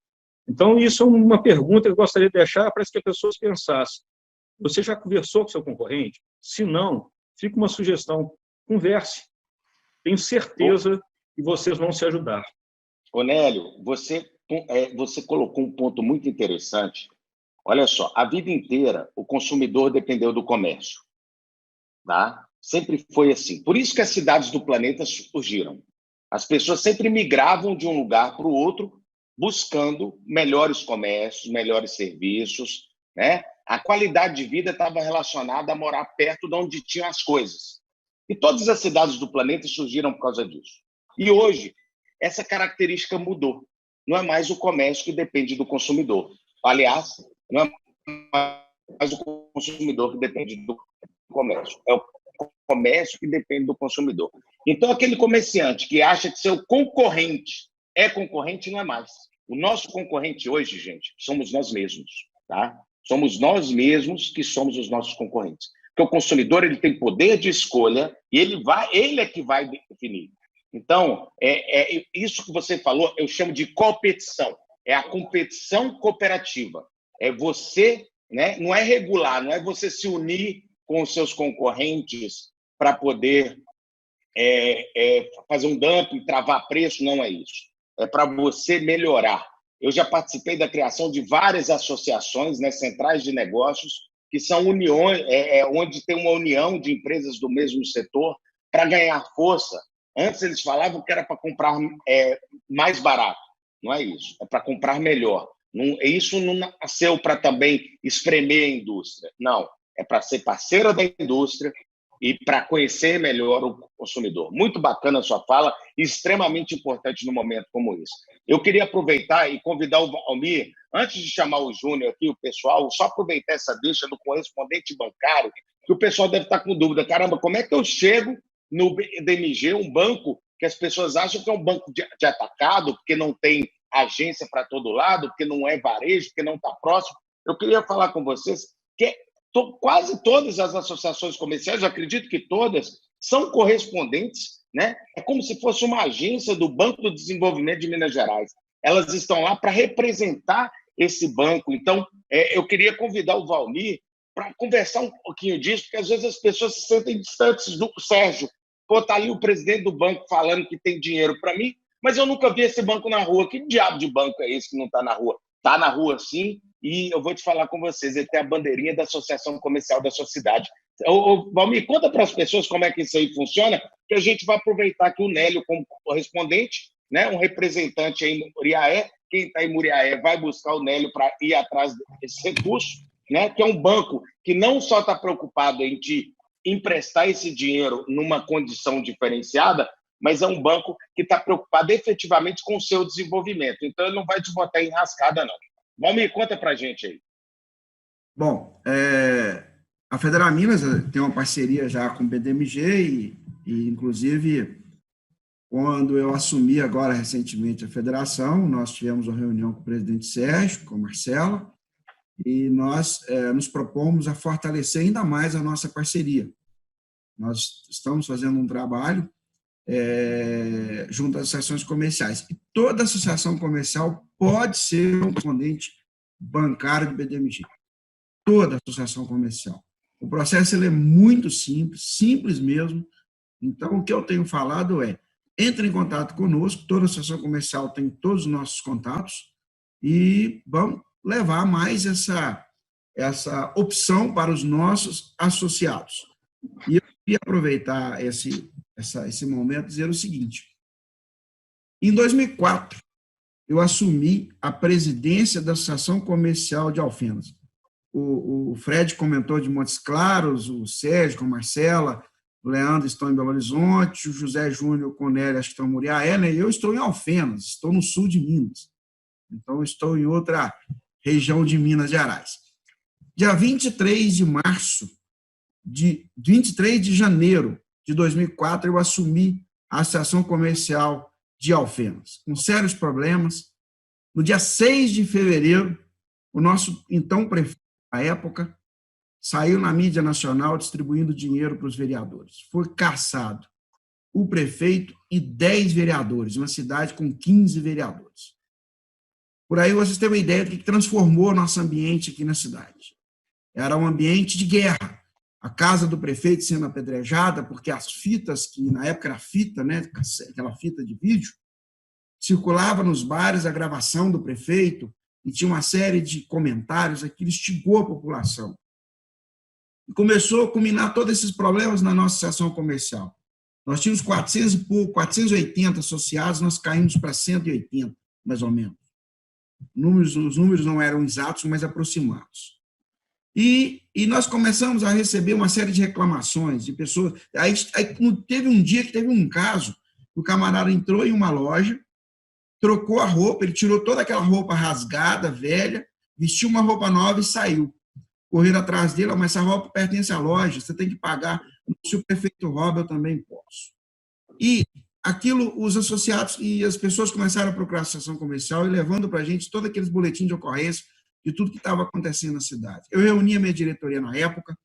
Então, isso é uma pergunta que eu gostaria de deixar para que as pessoas pensassem. Você já conversou com seu concorrente? Se não, fica uma sugestão, converse. Tenho certeza que vocês vão se ajudar. Ô, Nélio, você colocou um ponto muito interessante. Olha só, a vida inteira o consumidor dependeu do comércio, tá? Sempre foi assim. Por isso que as cidades do planeta surgiram. As pessoas sempre migravam de um lugar para o outro, buscando melhores comércios, melhores serviços, né? A qualidade de vida estava relacionada a morar perto de onde tinham as coisas. E todas as cidades do planeta surgiram por causa disso. E hoje, essa característica mudou. Não é mais o comércio que depende do consumidor. Aliás, não é mais o consumidor que depende do comércio. É o comércio que depende do consumidor. Então, aquele comerciante que acha que seu concorrente é concorrente, não é mais. O nosso concorrente hoje, gente, somos nós mesmos, tá? Somos nós mesmos que somos os nossos concorrentes. Porque o consumidor ele tem poder de escolha e ele é que vai definir. Então, isso que você falou, eu chamo de competição. É a competição cooperativa. É você, né? Não é regular, não é você se unir com os seus concorrentes para poder fazer um dumping, travar preço, não é isso. É para você melhorar. Eu já participei da criação de várias associações, né, centrais de negócios, que são uniões, onde tem uma união de empresas do mesmo setor para ganhar força. Antes eles falavam que era para comprar mais barato. Não é isso. É para comprar melhor. Isso não nasceu para também espremer a indústria. Não. É para ser parceira da indústria e para conhecer melhor o consumidor. Muito bacana a sua fala, extremamente importante num momento como esse. Eu queria aproveitar e convidar o Valmir, antes de chamar o Júnior aqui, o pessoal, só aproveitar essa deixa do correspondente bancário, que o pessoal deve estar com dúvida. Caramba, como é que eu chego no BDMG, um banco que as pessoas acham que é um banco de atacado, porque não tem agência para todo lado, porque não é varejo, porque não está próximo? Eu queria falar com vocês que quase todas as associações comerciais, eu acredito que todas, são correspondentes, né? É como se fosse uma agência do Banco do Desenvolvimento de Minas Gerais. Elas estão lá para representar esse banco. Então, eu queria convidar o Valmir para conversar um pouquinho disso, porque às vezes as pessoas se sentem distantes do Sérgio. Pô, tá ali o presidente do banco falando que tem dinheiro para mim, mas eu nunca vi esse banco na rua. Que diabo de banco é esse que não está na rua? Está na rua, sim, e eu vou te falar com vocês, ele tem a bandeirinha da Associação Comercial da sua cidade. Valmir, conta para as pessoas como é que isso aí funciona, que a gente vai aproveitar que o Nélio, como correspondente, né, um representante aí em Muriaé, quem está em Muriaé vai buscar o Nélio para ir atrás desse recurso, né, que é um banco que não só está preocupado em te emprestar esse dinheiro numa condição diferenciada, mas é um banco que está preocupado efetivamente com o seu desenvolvimento. Então, ele não vai te botar em rascada, não. Valmir, conta para a gente aí. Bom, a Federal Minas tem uma parceria já com o BDMG e, inclusive, quando eu assumi agora recentemente a federação, nós tivemos uma reunião com o presidente Sérgio, com a Marcela, e nós nos propomos a fortalecer ainda mais a nossa parceria. Nós estamos fazendo um trabalho junto às associações comerciais. E toda associação comercial pode ser um correspondente bancário do BDMG. Toda associação comercial. O processo ele é muito simples, simples mesmo. Então, o que eu tenho falado é, entre em contato conosco, toda associação comercial tem todos os nossos contatos e vamos levar mais essa opção para os nossos associados. E eu queria aproveitar esse momento e dizer o seguinte. Em 2004, eu assumi a presidência da Associação Comercial de Alfenas. O Fred comentou de Montes Claros, o Sérgio com a Marcela, o Leandro estão em Belo Horizonte, o José Júnior com o Nélio acho que estão em Muriaé, né? Eu estou em Alfenas, estou no sul de Minas. Então, estou em outra região de Minas Gerais. Dia 23 de janeiro de 2004, eu assumi a Associação Comercial de Alfenas, com sérios problemas. No dia 6 de fevereiro, o nosso então prefeito, à época, saiu na mídia nacional distribuindo dinheiro para os vereadores. Foi cassado o prefeito e 10 vereadores, uma cidade com 15 vereadores. Por aí vocês têm uma ideia do que transformou o nosso ambiente aqui na cidade. Era um ambiente de guerra. A casa do prefeito sendo apedrejada, porque as fitas, que na época era fita, né, aquela fita de vídeo, circulava nos bares a gravação do prefeito e tinha uma série de comentários, aquilo instigou a população. E começou a culminar todos esses problemas na nossa associação comercial. Nós tínhamos 480 associados, nós caímos para 180, mais ou menos. Os números não eram exatos, mas aproximados. E nós começamos a receber uma série de reclamações de pessoas. Aí teve um dia que teve um caso, o camarada entrou em uma loja, trocou a roupa, ele tirou toda aquela roupa rasgada, velha, vestiu uma roupa nova e saiu. Correram atrás dele, mas essa roupa pertence à loja, você tem que pagar. Se o prefeito rouba, eu também posso. E aquilo, os associados e as pessoas começaram a procurar a associação comercial e levando para a gente todos aqueles boletins de ocorrência de tudo que estava acontecendo na cidade. Eu reuni a minha diretoria na época,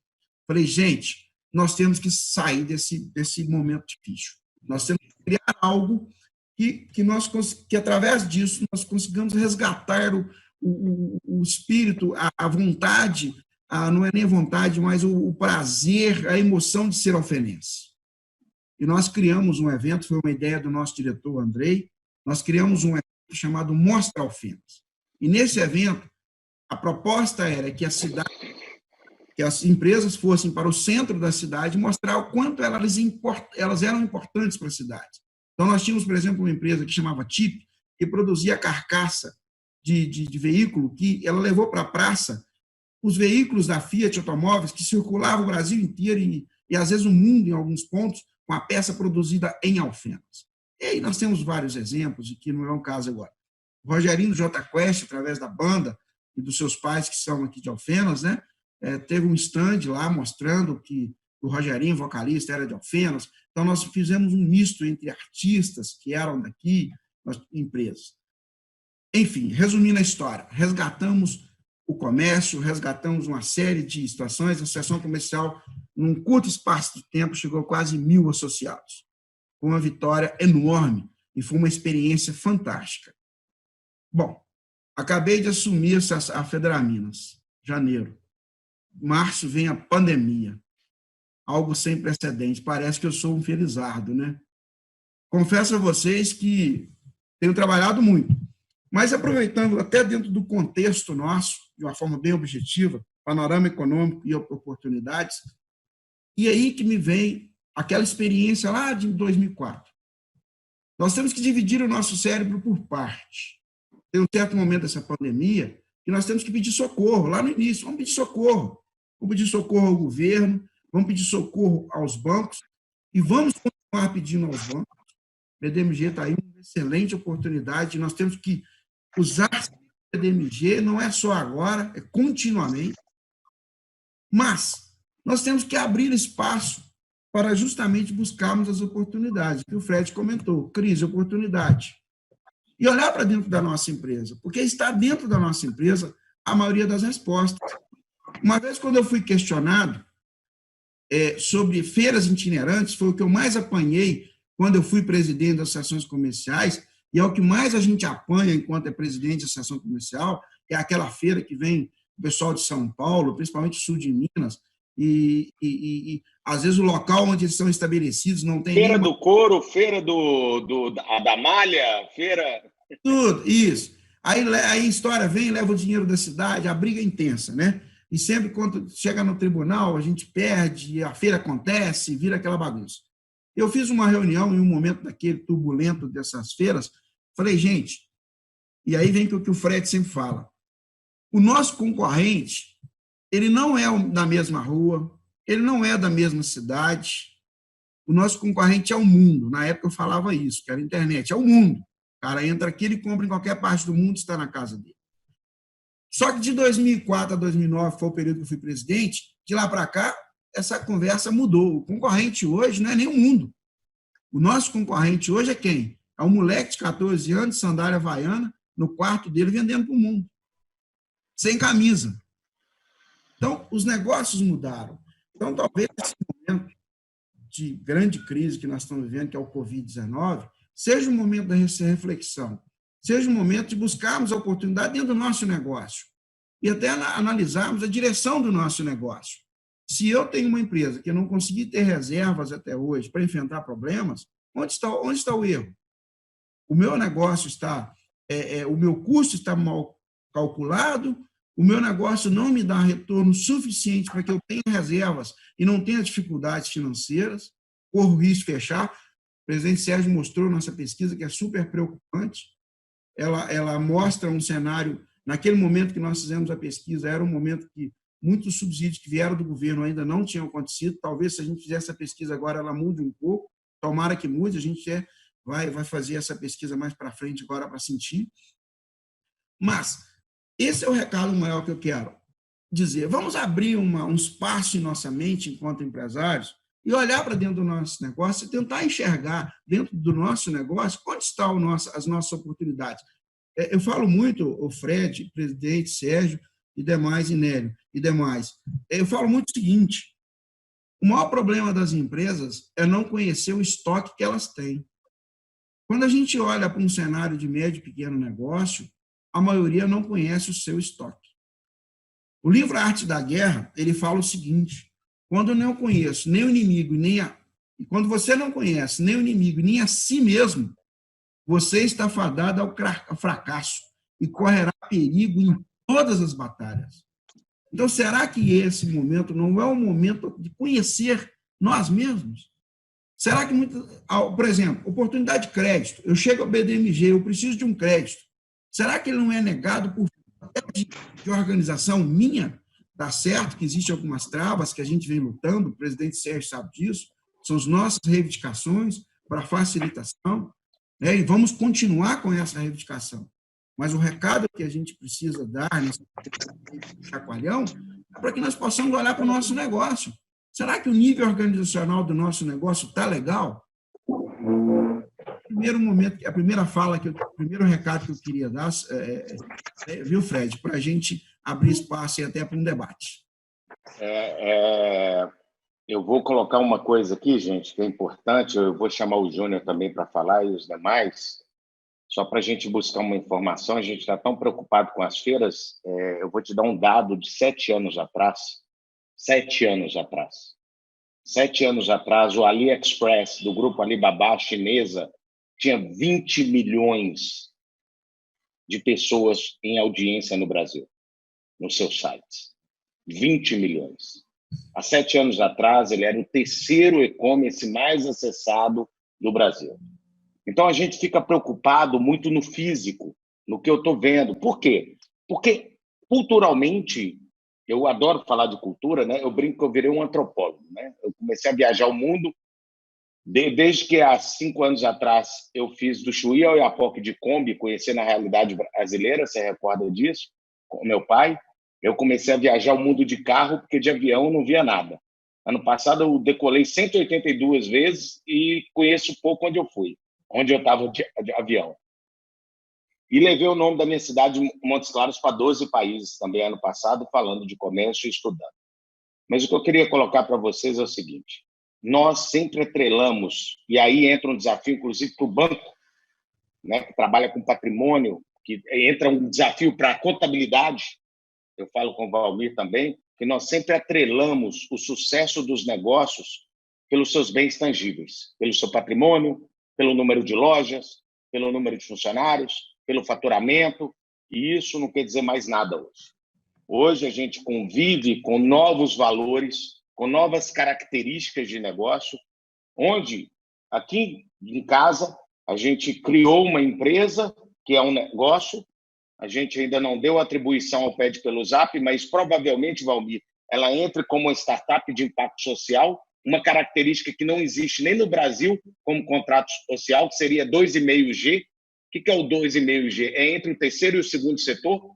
falei, gente, nós temos que sair desse momento difícil. Nós temos que criar algo que através disso, nós consigamos resgatar o espírito, a vontade, não é nem a vontade, mas o prazer, a emoção de ser alfenense. E nós criamos um evento, foi uma ideia do nosso diretor, Andrei, nós criamos um evento chamado Mostra Alfenas. E nesse evento, a proposta era que as empresas fossem para o centro da cidade e mostrar o quanto elas eram importantes para a cidade. Então, nós tínhamos, por exemplo, uma empresa que chamava TIP, que produzia carcaça de veículo, que ela levou para a praça os veículos da Fiat Automóveis, que circulavam o Brasil inteiro e, às vezes, o mundo, em alguns pontos, com a peça produzida em Alfenas. E aí nós temos vários exemplos, e que não é um caso agora. O Rogerinho do J Quest, através da banda e dos seus pais, que são aqui de Alfenas, né, teve um stand lá mostrando que o Rogerinho, vocalista, era de Alfenas. Então, nós fizemos um misto entre artistas que eram daqui, empresas. Enfim, resumindo a história, resgatamos o comércio, resgatamos uma série de situações, a associação comercial, num curto espaço de tempo, chegou a quase 1.000 associados. Foi uma vitória enorme e foi uma experiência fantástica. Bom, acabei de assumir a Fedraminas, janeiro. Março vem a pandemia, algo sem precedentes, parece que eu sou um felizardo, né? Confesso a vocês que tenho trabalhado muito, mas aproveitando até dentro do contexto nosso, de uma forma bem objetiva, panorama econômico e oportunidades, e aí que me vem aquela experiência lá de 2004. Nós temos que dividir o nosso cérebro por parte. Tem um certo momento dessa pandemia que nós temos que pedir socorro, lá no início, vamos pedir socorro. Vamos pedir socorro ao governo, vamos pedir socorro aos bancos e vamos continuar pedindo aos bancos. O BDMG está aí uma excelente oportunidade, nós temos que usar o BDMG, não é só agora, é continuamente, mas nós temos que abrir espaço para justamente buscarmos as oportunidades, que o Fred comentou, crise, oportunidade. E olhar para dentro da nossa empresa, porque está dentro da nossa empresa a maioria das respostas. Uma vez, quando eu fui questionado sobre feiras itinerantes, foi o que eu mais apanhei quando eu fui presidente das associações comerciais, e é o que mais a gente apanha enquanto é presidente da associação comercial, é aquela feira que vem o pessoal de São Paulo, principalmente sul de Minas, e às vezes o local onde eles estão estabelecidos não tem feira do couro, feira da malha, feira... Tudo, isso. Aí a história vem, leva o dinheiro da cidade, a briga é intensa, né? E sempre quando chega no tribunal, a gente perde, a feira acontece, vira aquela bagunça. Eu fiz uma reunião em um momento daquele turbulento dessas feiras, falei, gente, e aí vem o que o Fred sempre fala, o nosso concorrente, ele não é da mesma rua, ele não é da mesma cidade, o nosso concorrente é o mundo. Na época eu falava isso, que era a internet, é o mundo. O cara entra aqui, ele compra em qualquer parte do mundo, está na casa dele. Só que de 2004 a 2009, foi o período que eu fui presidente, de lá para cá, essa conversa mudou. O concorrente hoje não é nem o mundo. O nosso concorrente hoje é quem? É um moleque de 14 anos, sandália havaiana, no quarto dele, vendendo para o mundo. Sem camisa. Então, os negócios mudaram. Então, talvez esse momento de grande crise que nós estamos vivendo, que é o Covid-19, seja um momento da reflexão, seja um momento de buscarmos a oportunidade dentro do nosso negócio e até analisarmos a direção do nosso negócio. Se eu tenho uma empresa que não consegui ter reservas até hoje para enfrentar problemas, onde está o erro? O meu negócio está, o meu custo está mal calculado, o meu negócio não me dá retorno suficiente para que eu tenha reservas e não tenha dificuldades financeiras, corro risco de fechar. O presidente Sérgio mostrou nossa pesquisa, que é super preocupante. Ela mostra um cenário, naquele momento que nós fizemos a pesquisa, era um momento que muitos subsídios que vieram do governo ainda não tinham acontecido. Talvez, se a gente fizesse essa pesquisa agora, ela mude um pouco. Tomara que mude, a gente vai fazer essa pesquisa mais para frente agora para sentir. Mas esse é o recado maior que eu quero dizer. Vamos abrir um espaço em nossa mente, enquanto empresários, e olhar para dentro do nosso negócio e tentar enxergar dentro do nosso negócio onde estão as nossas oportunidades. Eu falo muito, o Fred, presidente, Sérgio e demais, e Nélio e demais. Eu falo muito o seguinte, o maior problema das empresas é não conhecer o estoque que elas têm. Quando a gente olha para um cenário de médio e pequeno negócio, a maioria não conhece o seu estoque. O livro A Arte da Guerra, ele fala o seguinte, quando eu não conheço nem o inimigo, e quando você não conhece nem o inimigo, nem a si mesmo, você está fadado ao fracasso e correrá perigo em todas as batalhas. Então, será que esse momento não é o momento de conhecer nós mesmos? Será que, por exemplo, oportunidade de crédito, eu chego ao BDMG, eu preciso de um crédito, será que ele não é negado por de organização minha? Está certo que existem algumas travas que a gente vem lutando, o presidente Sérgio sabe disso, são as nossas reivindicações para facilitação, né? E vamos continuar com essa reivindicação. Mas o recado que a gente precisa dar nesse chacoalhão é para que nós possamos olhar para o nosso negócio. Será que o nível organizacional do nosso negócio está legal? Primeiro momento, o primeiro recado que eu queria dar, viu, Fred, para a gente abrir espaço e até para um debate. Eu vou colocar uma coisa aqui, gente, que é importante, eu vou chamar o Júnior também para falar e os demais, só para a gente buscar uma informação, a gente está tão preocupado com as feiras, eu vou te dar um dado de 7 anos atrás, 7 anos atrás. 7 anos atrás, o AliExpress, do grupo Alibaba chinesa, tinha 20 milhões de pessoas em audiência no Brasil, nos seus sites. 20 milhões. Há 7 anos atrás, ele era o terceiro e-commerce mais acessado do Brasil. Então, a gente fica preocupado muito no físico, no que eu estou vendo. Por quê? Porque, culturalmente, eu adoro falar de cultura, né? Eu brinco que eu virei um antropólogo, né? Eu comecei a viajar o mundo desde que, há 5 anos atrás, eu fiz do Chuí ao Iapoque de Kombi, conhecendo a realidade brasileira, você recorda disso? Com meu pai. Eu comecei a viajar o mundo de carro, porque de avião eu não via nada. Ano passado eu decolei 182 vezes e conheço pouco onde eu fui, onde eu estava de avião. E levei o nome da minha cidade, Montes Claros, para 12 países também ano passado, falando de comércio e estudando. Mas o que eu queria colocar para vocês é o seguinte, nós sempre atrelamos, e aí entra um desafio, inclusive, para o banco, né, que trabalha com patrimônio, que entra um desafio para a contabilidade, eu falo com o Valmir também, que nós sempre atrelamos o sucesso dos negócios pelos seus bens tangíveis, pelo seu patrimônio, pelo número de lojas, pelo número de funcionários, pelo faturamento, e isso não quer dizer mais nada hoje. Hoje a gente convive com novos valores, com novas características de negócio, onde aqui em casa a gente criou uma empresa que é um negócio, a gente ainda não deu atribuição ao PED pelo Zap, mas provavelmente, Valmir, ela entra como uma startup de impacto social, uma característica que não existe nem no Brasil como contrato social, que seria 2,5G. O que é o 2,5G? É entre o terceiro e o segundo setor.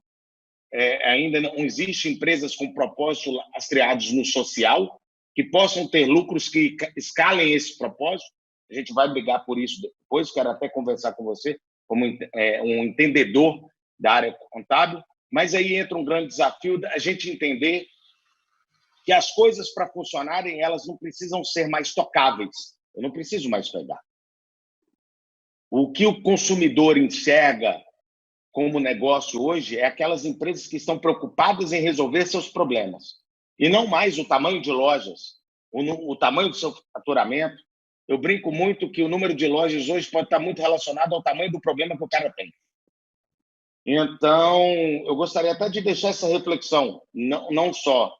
Ainda não existe empresas com propósito lastreados no social, que possam ter lucros que escalem esse propósito. A gente vai brigar por isso depois, quero até conversar com você como um entendedor da área contábil, mas aí entra um grande desafio da gente entender que as coisas, para funcionarem, elas não precisam ser mais tocáveis. Eu não preciso mais pegar. O que o consumidor enxerga como negócio hoje é aquelas empresas que estão preocupadas em resolver seus problemas, e não mais o tamanho de lojas, o tamanho do seu faturamento. Eu brinco muito que o número de lojas hoje pode estar muito relacionado ao tamanho do problema que o cara tem. Então, eu gostaria até de deixar essa reflexão, não só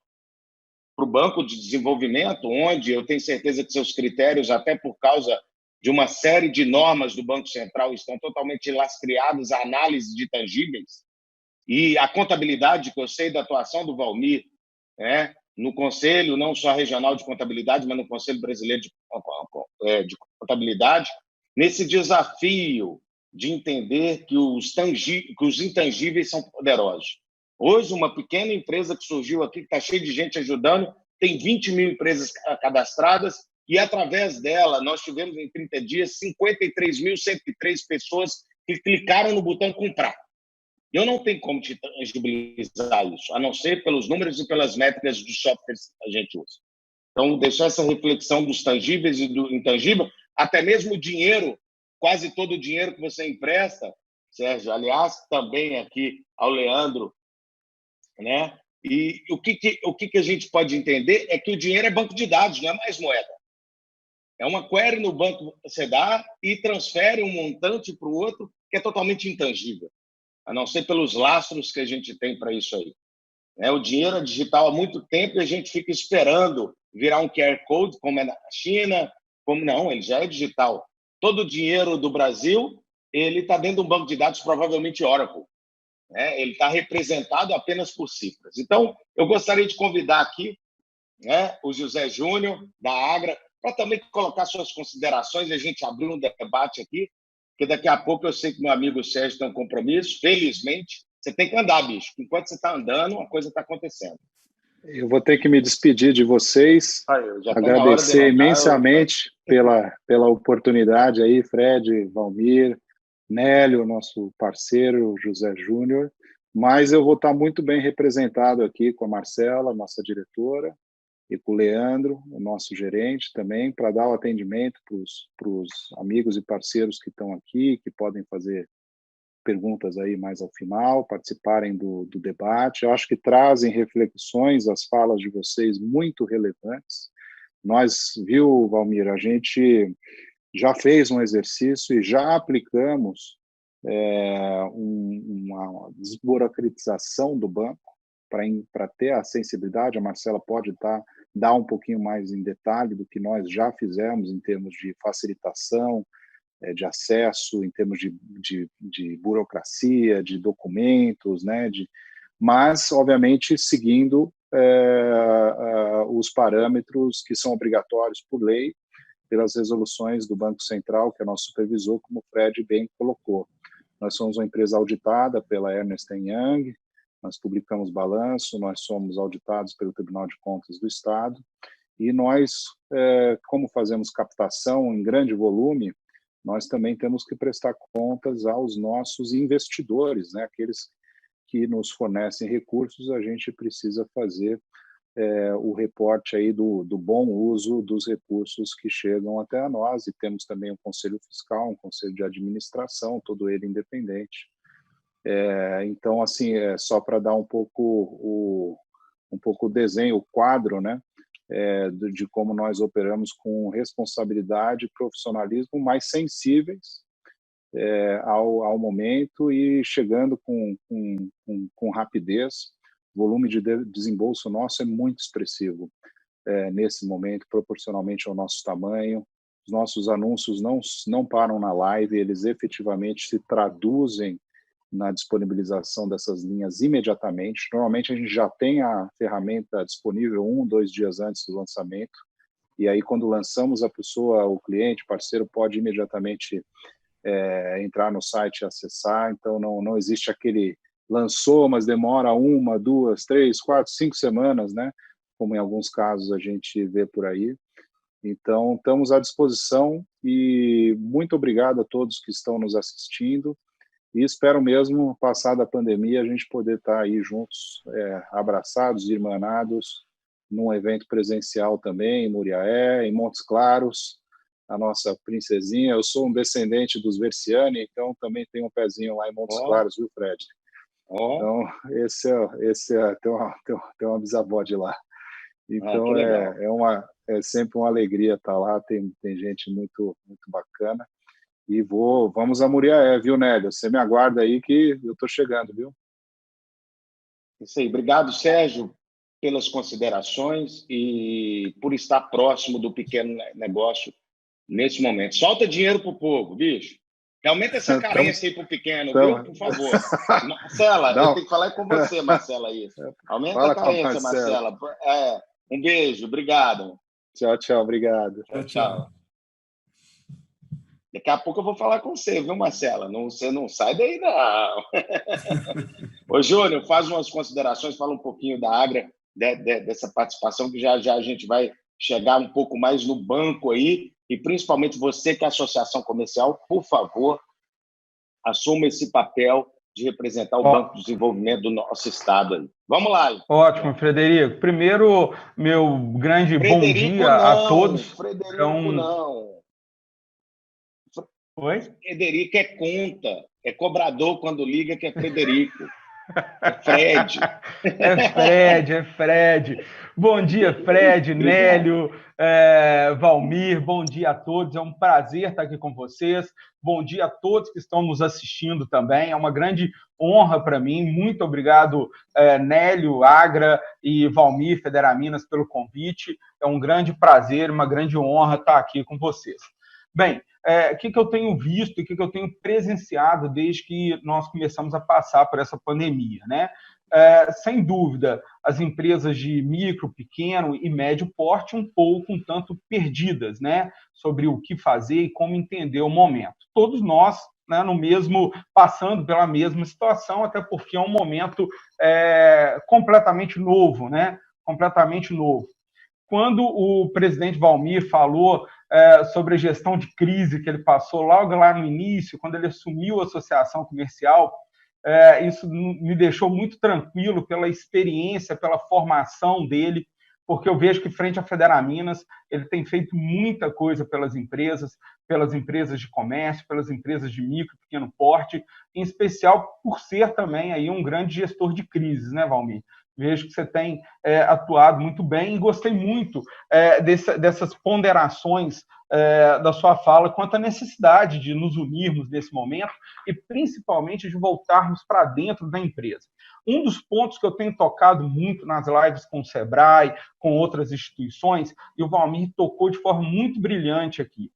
para o Banco de Desenvolvimento, onde eu tenho certeza que seus critérios, até por causa de uma série de normas do Banco Central, estão totalmente lastreados à análise de tangíveis, e a contabilidade, que eu sei da atuação do Valmir, né, no Conselho, não só regional de contabilidade, mas no Conselho Brasileiro de Contabilidade, nesse desafio de entender que os intangíveis são poderosos. Hoje, uma pequena empresa que surgiu aqui, que está cheia de gente ajudando, tem 20 mil empresas cadastradas, e através dela, nós tivemos em 30 dias 53.103 pessoas que clicaram no botão comprar. Eu não tenho como te tangibilizar isso, a não ser pelos números e pelas métricas dos softwares que a gente usa. Então, deixar essa reflexão dos tangíveis e do intangível, até mesmo o dinheiro, quase todo o dinheiro que você empresta, Sérgio, aliás, também aqui ao Leandro, né? E o que a gente pode entender é que o dinheiro é banco de dados, não é mais moeda. É uma query no banco que você dá e transfere um montante para o outro que é totalmente intangível, a não ser pelos lastros que a gente tem para isso aí. O dinheiro é digital há muito tempo e a gente fica esperando virar um QR Code, como é na China, como não, ele já é digital. Todo o dinheiro do Brasil, ele está dentro de um banco de dados, provavelmente Oracle. Ele está representado apenas por cifras. Então, eu gostaria de convidar aqui o José Júnior, da Agra, para também colocar suas considerações e a gente abrir um debate aqui, porque daqui a pouco eu sei que meu amigo Sérgio tem um compromisso, felizmente. Você tem que andar, bicho. Enquanto você está andando, a coisa está acontecendo. Eu vou ter que me despedir de vocês, agradecer imensamente pela oportunidade aí, Fred, Valmir, Nélio, nosso parceiro, José Júnior, mas eu vou estar muito bem representado aqui com a Marcela, nossa diretora, e com o Leandro, o nosso gerente também, para dar o atendimento para os amigos e parceiros que estão aqui, que podem fazer perguntas aí mais ao final, participarem do debate. Eu acho que trazem reflexões, as falas de vocês muito relevantes. Nós, viu, Valmir, a gente já fez um exercício e já aplicamos uma desburocratização do banco para ter a sensibilidade. A Marcela pode dar um pouquinho mais em detalhe do que nós já fizemos em termos de facilitação, de acesso, em termos de burocracia, de documentos, né? Mas, obviamente, seguindo os parâmetros que são obrigatórios por lei, pelas resoluções do Banco Central, que é nosso supervisor, como o Fred bem colocou. Nós somos uma empresa auditada pela Ernst & Young, nós publicamos balanço, nós somos auditados pelo Tribunal de Contas do Estado, e nós, como fazemos captação em grande volume, nós também temos que prestar contas aos nossos investidores, né? Aqueles que nos fornecem recursos, a gente precisa fazer o reporte aí do bom uso dos recursos que chegam até a nós, e temos também um conselho fiscal, um conselho de administração, todo ele independente. Então, assim, só para dar um pouco o desenho, o quadro, né, de como nós operamos com responsabilidade e profissionalismo, mais sensíveis ao momento e chegando com rapidez. O volume de desembolso nosso é muito expressivo nesse momento, proporcionalmente ao nosso tamanho. Os nossos anúncios não param na live, eles efetivamente se traduzem na disponibilização dessas linhas imediatamente. Normalmente a gente já tem a ferramenta disponível 1, 2 dias antes do lançamento, e aí quando lançamos a pessoa, o cliente, parceiro, pode imediatamente entrar no site e acessar. Então não existe aquele lançou, mas demora 1, 2, 3, 4, 5 semanas, né? Como em alguns casos a gente vê por aí. Então, estamos à disposição e muito obrigado a todos que estão nos assistindo e espero mesmo, passada a pandemia, a gente poder estar aí juntos, abraçados, irmanados, num evento presencial também, em Muriaé, em Montes Claros, a nossa princesinha. Eu sou um descendente dos Versiani, então também tenho um pezinho lá em Montes Claros, viu, Fred? Então, tem uma bisavó de lá. Então, é sempre uma alegria estar lá, tem gente muito, muito bacana. E vamos a Muriaé, viu, Nélio? Você me aguarda aí que eu estou chegando, viu? Isso aí. Obrigado, Sérgio, pelas considerações e por estar próximo do pequeno negócio nesse momento. Solta dinheiro para o povo, bicho. Aumenta essa carência aí para o pequeno, viu? Por favor. Marcela, eu tenho que falar com você, Marcela, isso. Aumenta a carência, Marcela. Um beijo, obrigado. Tchau, obrigado. Tchau. Daqui a pouco eu vou falar com você, viu, Marcela? Você não sai daí, não. Ô, Júnior, faz umas considerações, fala um pouquinho da Agra, dessa participação, que já a gente vai chegar um pouco mais no banco aí, e principalmente você que é associação comercial, por favor, assuma esse papel de representar o Banco de Desenvolvimento do nosso estado aí. Vamos lá. Ótimo, Frederico. Primeiro, meu grande bom dia a todos. Frederico não. Oi? Frederico é conta, é cobrador quando liga, que é Frederico. É Fred. É Fred. Bom dia, Fred, Nélio, Valmir, bom dia a todos. É um prazer estar aqui com vocês. Bom dia a todos que estão nos assistindo também. É uma grande honra para mim. Muito obrigado, Nélio, Agra e Valmir Federaminas, pelo convite. É um grande prazer, uma grande honra estar aqui com vocês. Bem, o que eu tenho visto e o que eu tenho presenciado desde que nós começamos a passar por essa pandemia, né? Sem dúvida, as empresas de micro, pequeno e médio porte um tanto perdidas, né? Sobre o que fazer e como entender o momento. Todos nós, né, passando pela mesma situação, até porque é um momento completamente novo, né? Completamente novo. Quando o presidente Valmir falou sobre a gestão de crise que ele passou logo lá no início, quando ele assumiu a associação comercial, isso me deixou muito tranquilo pela experiência, pela formação dele, porque eu vejo que, frente à Federaminas, ele tem feito muita coisa pelas empresas de comércio, pelas empresas de micro e pequeno porte, em especial por ser também aí um grande gestor de crises, né, Valmir? Vejo que você tem atuado muito bem e gostei muito dessas ponderações da sua fala quanto à necessidade de nos unirmos nesse momento e, principalmente, de voltarmos para dentro da empresa. Um dos pontos que eu tenho tocado muito nas lives com o Sebrae, com outras instituições, e o Valmir tocou de forma muito brilhante aqui.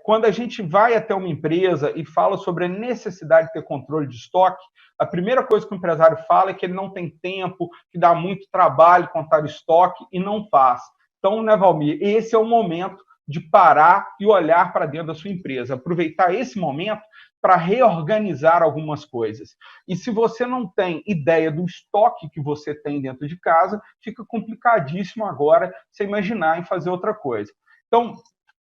Quando a gente vai até uma empresa e fala sobre a necessidade de ter controle de estoque, a primeira coisa que o empresário fala é que ele não tem tempo, que dá muito trabalho contar estoque e não faz. Então, né, Valmir, esse é o momento de parar e olhar para dentro da sua empresa, aproveitar esse momento para reorganizar algumas coisas. E se você não tem ideia do estoque que você tem dentro de casa, fica complicadíssimo agora você imaginar em fazer outra coisa. Então,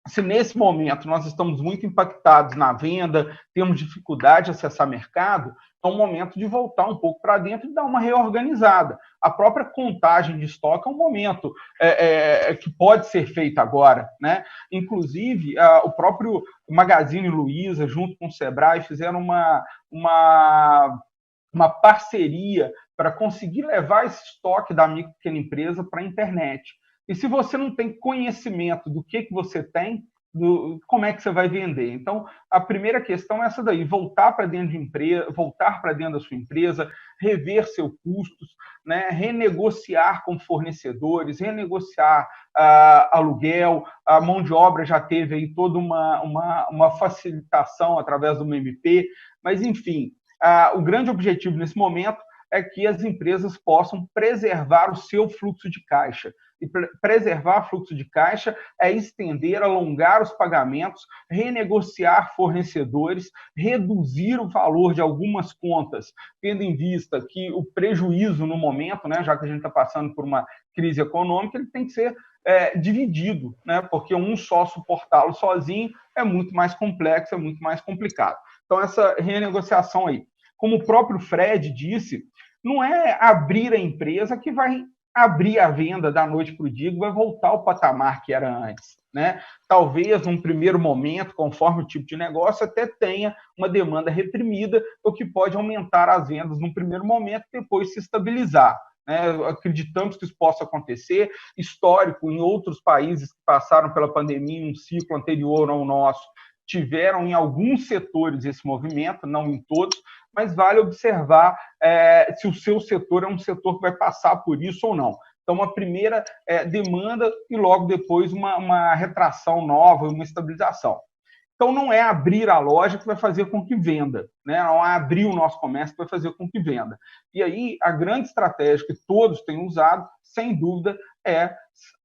se nesse momento nós estamos muito impactados na venda, temos dificuldade de acessar mercado, é um momento de voltar um pouco para dentro e dar uma reorganizada. A própria contagem de estoque é um momento que pode ser feito agora, né? Inclusive, o próprio Magazine Luiza, junto com o Sebrae, fizeram uma parceria para conseguir levar esse estoque da micro e pequena empresa para a internet. E se você não tem conhecimento do que você tem, como é que você vai vender? Então, a primeira questão é essa daí, voltar para dentro de empresa, voltar para dentro da sua empresa, rever seus custos, né? Renegociar com fornecedores, renegociar aluguel, a mão de obra já teve aí toda uma facilitação através do MP, mas, enfim, o grande objetivo nesse momento é que as empresas possam preservar o seu fluxo de caixa. E preservar fluxo de caixa é estender, alongar os pagamentos, renegociar fornecedores, reduzir o valor de algumas contas, tendo em vista que o prejuízo no momento, né, já que a gente está passando por uma crise econômica, ele tem que ser dividido, né, porque um só suportá-lo sozinho é muito mais complexo, é muito mais complicado. Então, essa renegociação aí, como o próprio Fred disse, não é abrir a empresa que vai abrir a venda da noite para o dia, vai voltar ao patamar que era antes, né? Talvez, num primeiro momento, conforme o tipo de negócio, até tenha uma demanda reprimida, o que pode aumentar as vendas num primeiro momento e depois se estabilizar. Acreditamos que isso possa acontecer. Histórico, em outros países que passaram pela pandemia em um ciclo anterior ao nosso, tiveram em alguns setores esse movimento, não em todos, mas vale observar se o seu setor é um setor que vai passar por isso ou não. Então, a primeira demanda e logo depois uma retração nova, uma estabilização. Então, não é abrir a loja que vai fazer com que venda, né? Não é abrir o nosso comércio que vai fazer com que venda. E aí, a grande estratégia que todos têm usado, sem dúvida, é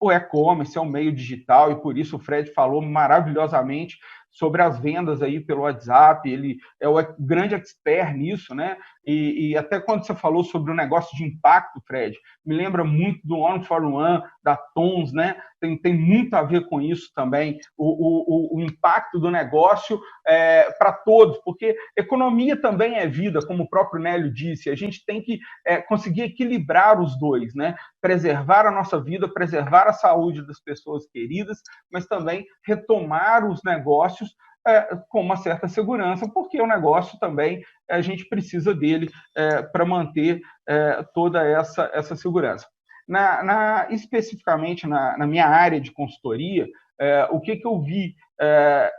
o e-commerce, é o meio digital, e por isso o Fred falou maravilhosamente sobre as vendas aí pelo WhatsApp, ele é o grande expert nisso, né? E até quando você falou sobre o negócio de impacto, Fred, me lembra muito do One for One, da Tons, né? Tem muito a ver com isso também, o impacto do negócio para todos, porque economia também é vida, como o próprio Nélio disse, a gente tem que conseguir equilibrar os dois, né? Preservar a nossa vida, preservar a saúde das pessoas queridas, mas também retomar os negócios com uma certa segurança, porque o negócio também, a gente precisa dele para manter toda essa segurança. Especificamente na minha área de consultoria, o que eu vi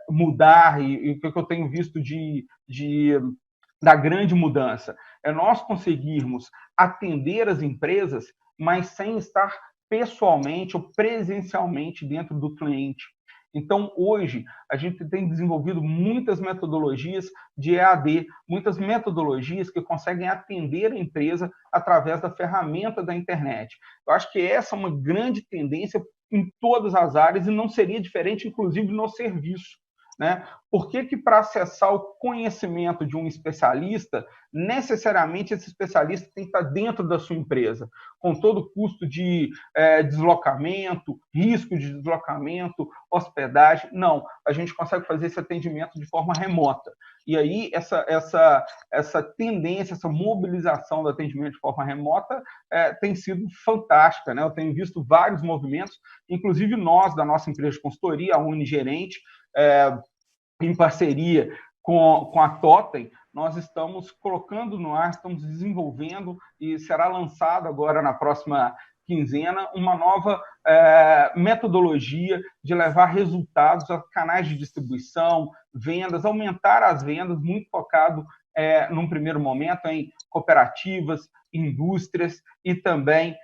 mudar e o que eu tenho visto da grande mudança é nós conseguirmos atender as empresas, mas sem estar pessoalmente ou presencialmente dentro do cliente. Então, hoje, a gente tem desenvolvido muitas metodologias de EAD, muitas metodologias que conseguem atender a empresa através da ferramenta da internet. Eu acho que essa é uma grande tendência em todas as áreas e não seria diferente, inclusive, no serviço. Né? Por que para acessar o conhecimento de um especialista, necessariamente esse especialista tem que estar dentro da sua empresa, com todo o custo de deslocamento, risco de deslocamento, hospedagem? Não, a gente consegue fazer esse atendimento de forma remota. E aí, essa tendência, essa mobilização do atendimento de forma remota tem sido fantástica. Né? Eu tenho visto vários movimentos, inclusive nós, da nossa empresa de consultoria, a Unigerente, em parceria com a Totem, nós estamos colocando no ar, estamos desenvolvendo e será lançado agora na próxima quinzena uma nova metodologia de levar resultados a canais de distribuição, vendas, aumentar as vendas, muito focado num primeiro momento em cooperativas, indústrias e também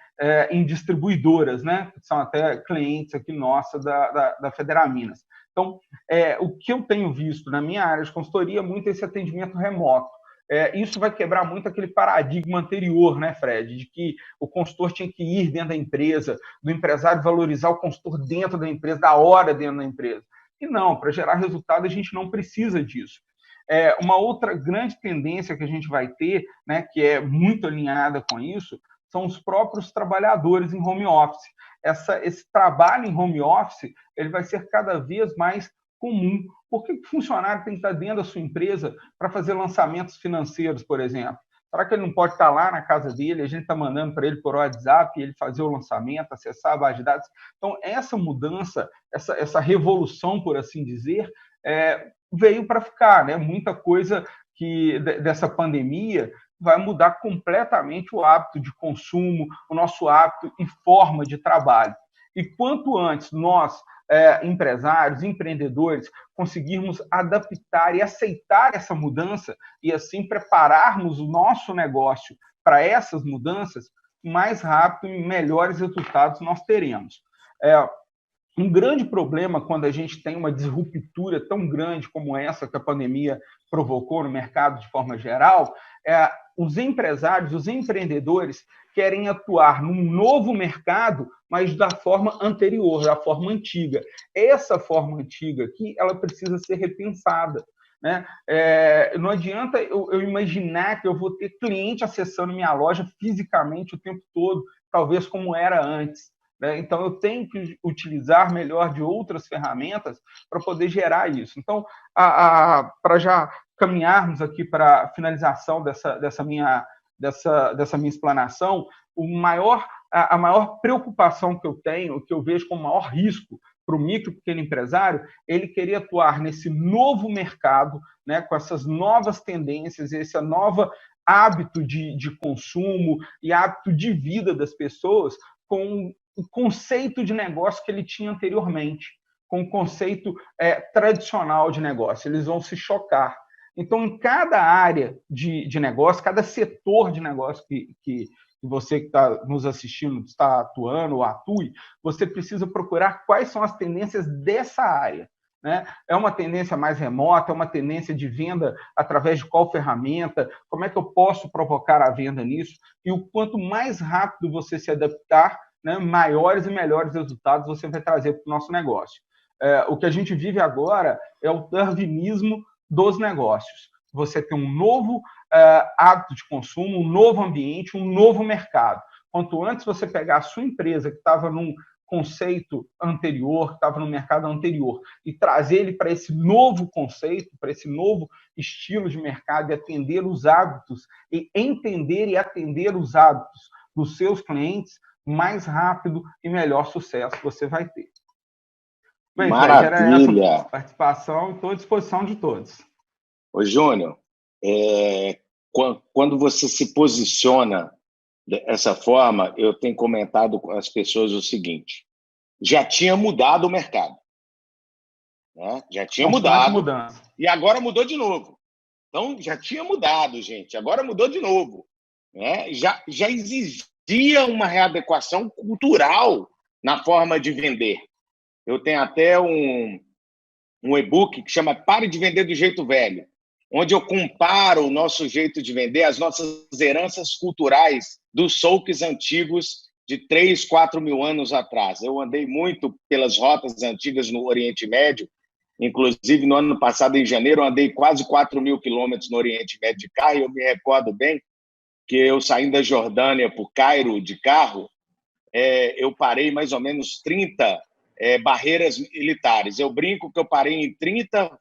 em distribuidoras, né? Que são até clientes aqui nossa da Federaminas. Então, o que eu tenho visto na minha área de consultoria é muito esse atendimento remoto. Isso vai quebrar muito aquele paradigma anterior, né, Fred, de que o consultor tinha que ir dentro da empresa, do empresário valorizar o consultor dentro da empresa, da hora dentro da empresa. E não, para gerar resultado a gente não precisa disso. Uma outra grande tendência que a gente vai ter, né, que é muito alinhada com isso, são os próprios trabalhadores em home office. Esse trabalho em home office ele vai ser cada vez mais comum. Por que o funcionário tem que estar dentro da sua empresa para fazer lançamentos financeiros, por exemplo? Será que ele não pode estar lá na casa dele, a gente está mandando para ele por WhatsApp, ele fazer o lançamento, acessar a base de dados? Então, essa mudança, essa revolução, por assim dizer, veio para ficar, né? Muita coisa dessa pandemia vai mudar completamente o hábito de consumo, o nosso hábito e forma de trabalho. E quanto antes nós, empresários, empreendedores, conseguirmos adaptar e aceitar essa mudança e assim prepararmos o nosso negócio para essas mudanças, mais rápido e melhores resultados nós teremos. Um grande problema quando a gente tem uma disruptura tão grande como essa que a pandemia provocou no mercado de forma geral, os empresários, os empreendedores querem atuar num novo mercado, mas da forma anterior, da forma antiga. Essa forma antiga aqui, ela precisa ser repensada, né? Não adianta eu imaginar que eu vou ter cliente acessando minha loja fisicamente o tempo todo, talvez como era antes. Então, eu tenho que utilizar melhor de outras ferramentas para poder gerar isso. Então, para já caminharmos aqui para a finalização dessa minha explanação, a maior preocupação que eu tenho, que eu vejo como maior risco para o micro e pequeno empresário, ele querer atuar nesse novo mercado, né, com essas novas tendências, esse novo hábito de consumo e hábito de vida das pessoas, com o conceito de negócio que ele tinha anteriormente, com o conceito tradicional de negócio. Eles vão se chocar. Então, em cada área de negócio, cada setor de negócio que você que está nos assistindo está atuando ou atue, você precisa procurar quais são as tendências dessa área. Né? É uma tendência mais remota, é uma tendência de venda através de qual ferramenta, como é que eu posso provocar a venda nisso, e o quanto mais rápido você se adaptar, né, maiores e melhores resultados você vai trazer para o nosso negócio. O que a gente vive agora é o darwinismo dos negócios. Você tem um novo hábito de consumo, um novo ambiente, um novo mercado. Quanto antes você pegar a sua empresa que estava num conceito anterior, que estava no mercado anterior, e trazer ele para esse novo conceito, para esse novo estilo de mercado e atender os hábitos, e entender e atender os hábitos dos seus clientes, mais rápido e melhor sucesso você vai ter. Bem, Maravilha! Fred, era essa participação e estou à disposição de todos. Ô, Júnior, quando você se posiciona dessa forma, eu tenho comentado com as pessoas o seguinte: já tinha mudado o mercado. Né? Já tinha mudado. Mudança. E agora mudou de novo. Então, já tinha mudado, gente. Agora mudou de novo. Né? Já existia uma readequação cultural na forma de vender. Eu tenho até um e-book que chama Pare de Vender do Jeito Velho, onde eu comparo o nosso jeito de vender, as nossas heranças culturais dos soaps antigos de 3, 4 mil anos atrás. Eu andei muito pelas rotas antigas no Oriente Médio, inclusive no ano passado, em janeiro, eu andei quase 4 mil quilômetros no Oriente Médio de carro, e eu me recordo bem que eu saindo da Jordânia por Cairo de carro, eu parei mais ou menos 30 barreiras militares. Eu brinco que eu parei em 30,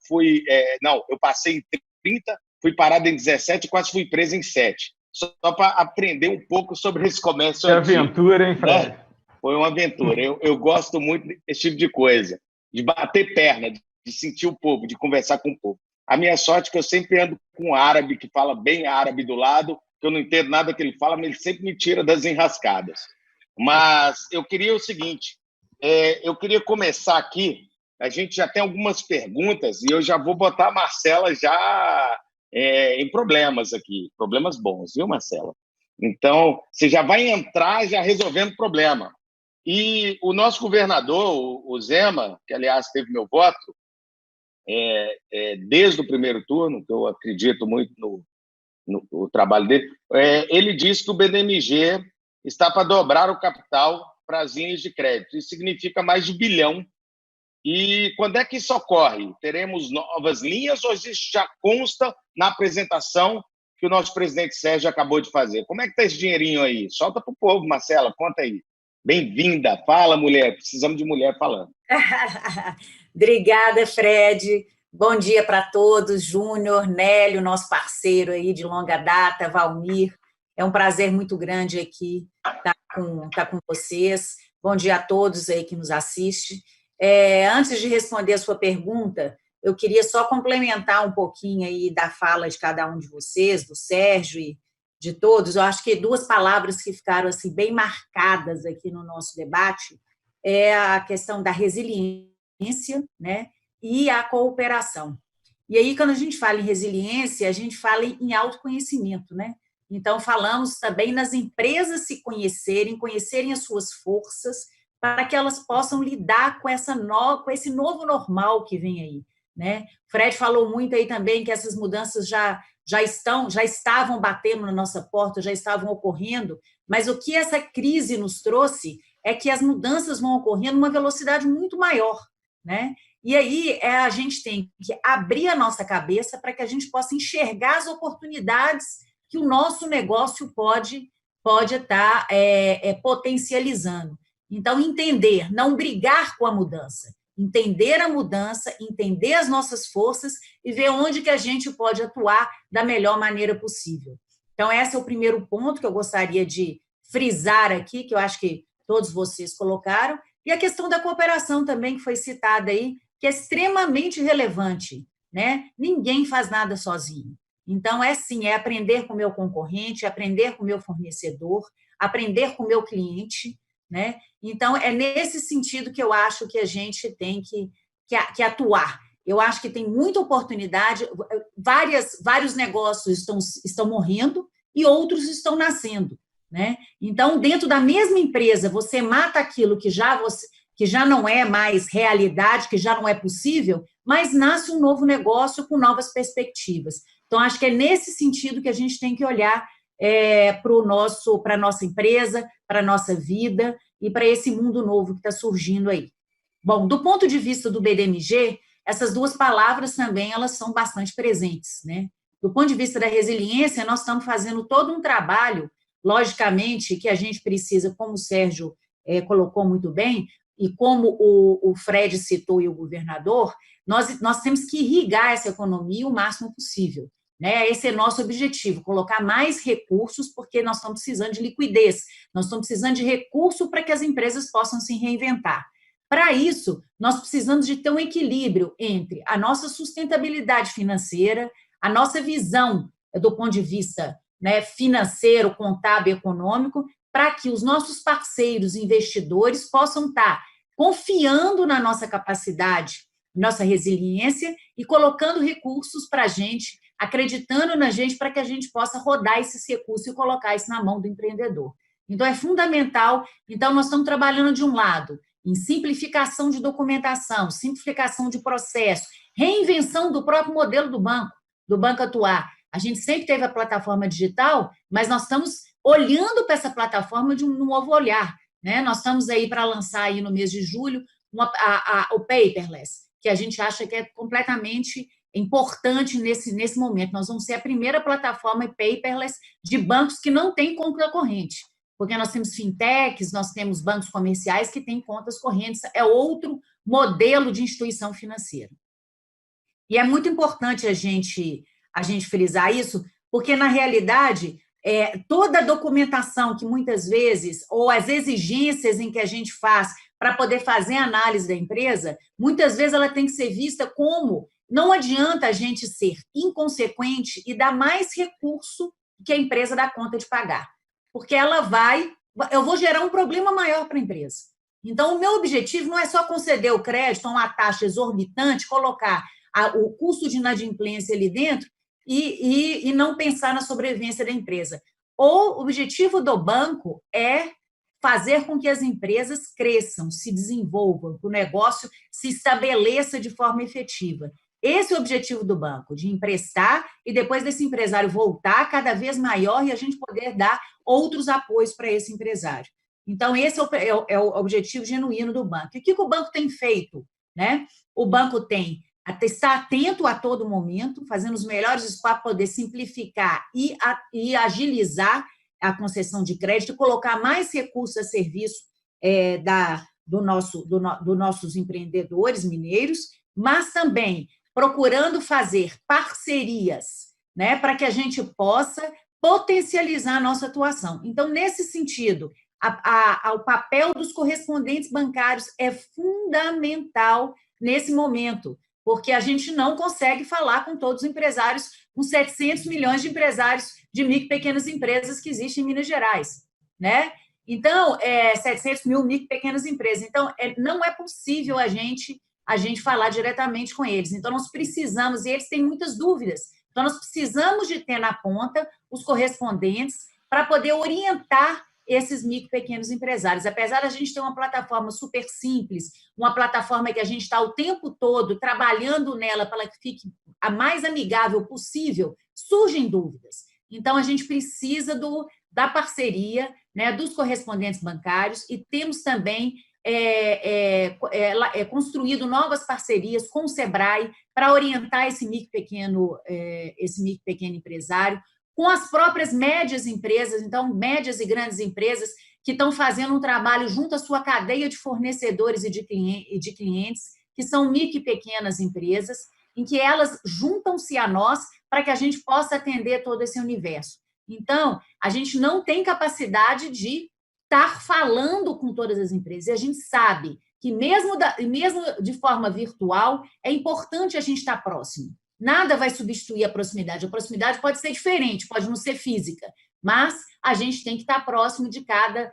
eu passei em 30, fui parado em 17 e quase fui preso em 7. Só para aprender um pouco sobre esse comércio antigo. Que aventura, hein, Fred? Né? Foi uma aventura. Eu gosto muito desse tipo de coisa, de bater perna, de sentir o povo, de conversar com o povo. A minha sorte é que eu sempre ando com um árabe que fala bem árabe do lado, que eu não entendo nada que ele fala, mas ele sempre me tira das enrascadas. Mas eu queria o seguinte, eu queria começar aqui, a gente já tem algumas perguntas, e eu já vou botar a Marcela já em problemas aqui, problemas bons, viu, Marcela? Então, você já vai entrar já resolvendo o problema. E o nosso governador, o Zema, que, aliás, teve meu voto, desde o primeiro turno, que eu acredito muito no trabalho dele, ele disse que o BDMG está para dobrar o capital para as linhas de crédito. Isso significa mais de 1 bilhão. E quando é que isso ocorre? Teremos novas linhas ou isso já consta na apresentação que o nosso presidente Sérgio acabou de fazer. Como é que está esse dinheirinho aí? Solta para o povo, Marcela, conta aí. Bem-vinda. Fala, mulher. Precisamos de mulher falando. Obrigada, Fred. Bom dia para todos. Júnior, Nélio, nosso parceiro aí de longa data, Valmir. É um prazer muito grande aqui estar com vocês. Bom dia a todos aí que nos assistem. Antes de responder a sua pergunta, eu queria só complementar um pouquinho aí da fala de cada um de vocês, do Sérgio e de todos. Eu acho que duas palavras que ficaram assim bem marcadas aqui no nosso debate é a questão da resiliência, né, e a cooperação. E aí, quando a gente fala em resiliência, a gente fala em autoconhecimento, né? Então, falamos também nas empresas se conhecerem as suas forças, para que elas possam lidar com esse novo normal que vem aí, né? Fred falou muito aí também que essas mudanças já estavam batendo na nossa porta, já estavam ocorrendo, mas o que essa crise nos trouxe é que as mudanças vão ocorrendo numa velocidade muito maior, né? E aí a gente tem que abrir a nossa cabeça para que a gente possa enxergar as oportunidades que o nosso negócio pode estar potencializando. Então, entender, não brigar com a mudança, entender a mudança, entender as nossas forças e ver onde que a gente pode atuar da melhor maneira possível. Então, esse é o primeiro ponto que eu gostaria de frisar aqui, que eu acho que todos vocês colocaram, e a questão da cooperação também, que foi citada aí, que é extremamente relevante, né? Ninguém faz nada sozinho. Então, é aprender com o meu concorrente, aprender com o meu fornecedor, aprender com o meu cliente, né? Então, é nesse sentido que eu acho que a gente tem que atuar. Eu acho que tem muita oportunidade, vários negócios estão morrendo e outros estão nascendo, né? Então, dentro da mesma empresa, você mata aquilo que já não é mais realidade, que já não é possível, mas nasce um novo negócio com novas perspectivas. Então, acho que é nesse sentido que a gente tem que olhar para a nossa empresa, para a nossa vida e para esse mundo novo que está surgindo aí. Bom, do ponto de vista do BDMG, essas duas palavras também elas são bastante presentes, né? Do ponto de vista da resiliência, nós estamos fazendo todo um trabalho, logicamente, que a gente precisa, como o Sérgio colocou muito bem, e como o Fred citou e o governador, nós temos que irrigar essa economia o máximo possível, né? Esse é nosso objetivo, colocar mais recursos, porque nós estamos precisando de liquidez, nós estamos precisando de recurso para que as empresas possam se reinventar. Para isso, nós precisamos de ter um equilíbrio entre a nossa sustentabilidade financeira, a nossa visão do ponto de vista, né, financeiro, contábil, econômico, para que os nossos parceiros investidores possam estar confiando na nossa capacidade, nossa resiliência e colocando recursos para a gente, acreditando na gente para que a gente possa rodar esses recursos e colocar isso na mão do empreendedor. Então, é fundamental. Então, nós estamos trabalhando de um lado em simplificação de documentação, simplificação de processo, reinvenção do próprio modelo do banco atuar. A gente sempre teve a plataforma digital, mas nós estamos olhando para essa plataforma de um novo olhar, né? Nós estamos aí para lançar aí no mês de julho o paperless, que a gente acha que é completamente importante nesse momento. Nós vamos ser a primeira plataforma paperless de bancos que não tem conta corrente, porque nós temos fintechs, nós temos bancos comerciais que têm contas correntes, é outro modelo de instituição financeira. E é muito importante a gente frisar isso, porque, na realidade, toda a documentação que muitas vezes, ou as exigências em que a gente faz para poder fazer a análise da empresa, muitas vezes ela tem que ser vista como não adianta a gente ser inconsequente e dar mais recurso que a empresa dá conta de pagar, porque eu vou gerar um problema maior para a empresa. Então, o meu objetivo não é só conceder o crédito a uma taxa exorbitante, colocar o custo de inadimplência ali dentro e não pensar na sobrevivência da empresa. O objetivo do banco é fazer com que as empresas cresçam, se desenvolvam, que o negócio se estabeleça de forma efetiva. Esse é o objetivo do banco, de emprestar e depois desse empresário voltar cada vez maior e a gente poder dar outros apoios para esse empresário. Então, esse é o objetivo genuíno do banco. E o que o banco tem feito, né? O banco tem estar atento a todo momento, fazendo os melhores para poder simplificar e agilizar a concessão de crédito, colocar mais recursos a serviço dos nossos empreendedores mineiros, mas também procurando fazer parcerias, né, para que a gente possa potencializar a nossa atuação. Então, nesse sentido, o papel dos correspondentes bancários é fundamental nesse momento, porque a gente não consegue falar com todos os empresários, com 700 milhões de empresários de micro e pequenas empresas que existem em Minas Gerais, né? Então, 700 mil micro e pequenas empresas. Então, não é possível a gente falar diretamente com eles. Então, nós precisamos, e eles têm muitas dúvidas, então, nós precisamos de ter na ponta os correspondentes para poder orientar esses micro e pequenos empresários. Apesar de a gente ter uma plataforma super simples, uma plataforma que a gente está o tempo todo trabalhando nela para que fique a mais amigável possível, surgem dúvidas. Então, a gente precisa da parceria, né, dos correspondentes bancários e temos também construído novas parcerias com o SEBRAE para orientar esse micro e pequeno empresário, com as próprias médias empresas, então, médias e grandes empresas que estão fazendo um trabalho junto à sua cadeia de fornecedores e de clientes, que são micro e pequenas empresas, em que elas juntam-se a nós para que a gente possa atender todo esse universo. Então, a gente não tem capacidade de estar falando com todas as empresas, e a gente sabe que mesmo de forma virtual, é importante a gente estar próximo. Nada vai substituir a proximidade pode ser diferente, pode não ser física, mas a gente tem que estar próximo de cada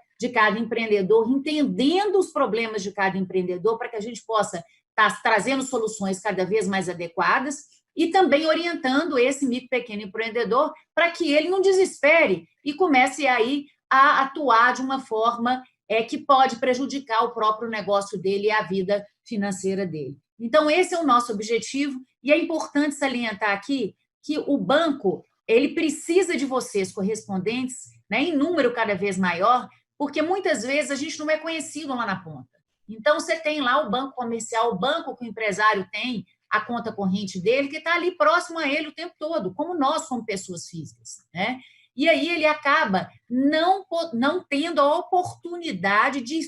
empreendedor, entendendo os problemas de cada empreendedor, para que a gente possa estar trazendo soluções cada vez mais adequadas e também orientando esse micro e pequeno empreendedor para que ele não desespere e comece aí a atuar de uma forma que pode prejudicar o próprio negócio dele e a vida financeira dele. Então, esse é o nosso objetivo, e é importante salientar aqui que o banco ele precisa de vocês, correspondentes, né, em número cada vez maior, porque muitas vezes a gente não é conhecido lá na ponta. Então, você tem lá o banco comercial, o banco que o empresário tem, a conta corrente dele, que está ali próximo a ele o tempo todo, como nós, como pessoas físicas, né? E aí ele acaba não tendo a oportunidade de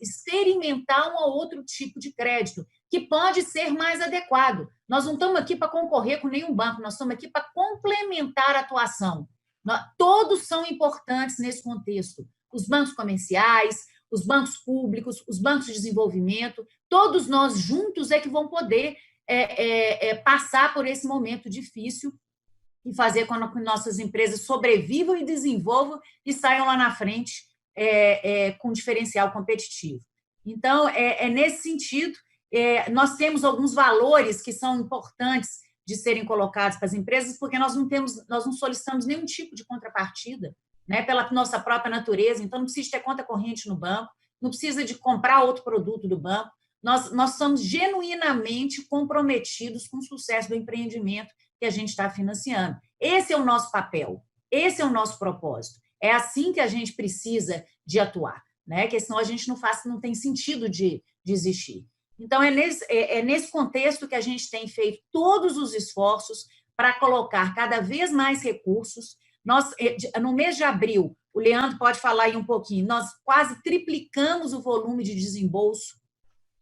experimentar um ou outro tipo de crédito, que pode ser mais adequado. Nós não estamos aqui para concorrer com nenhum banco, nós estamos aqui para complementar a atuação. Todos são importantes nesse contexto. Os bancos comerciais, os bancos públicos, os bancos de desenvolvimento, todos nós juntos é que vão poder passar por esse momento difícil e fazer com que nossas empresas sobrevivam e desenvolvam e saiam lá na frente com diferencial competitivo. Então, nesse sentido, nós temos alguns valores que são importantes de serem colocados para as empresas, porque nós não solicitamos nenhum tipo de contrapartida, né, pela nossa própria natureza, então não precisa ter conta corrente no banco, não precisa de comprar outro produto do banco, nós somos genuinamente comprometidos com o sucesso do empreendimento que a gente está financiando. Esse é o nosso papel, esse é o nosso propósito. É assim que a gente precisa de atuar, né? Porque senão a gente não tem sentido de existir. Então, é nesse contexto que a gente tem feito todos os esforços para colocar cada vez mais recursos. No mês de abril, o Leandro pode falar aí um pouquinho, nós quase triplicamos o volume de desembolso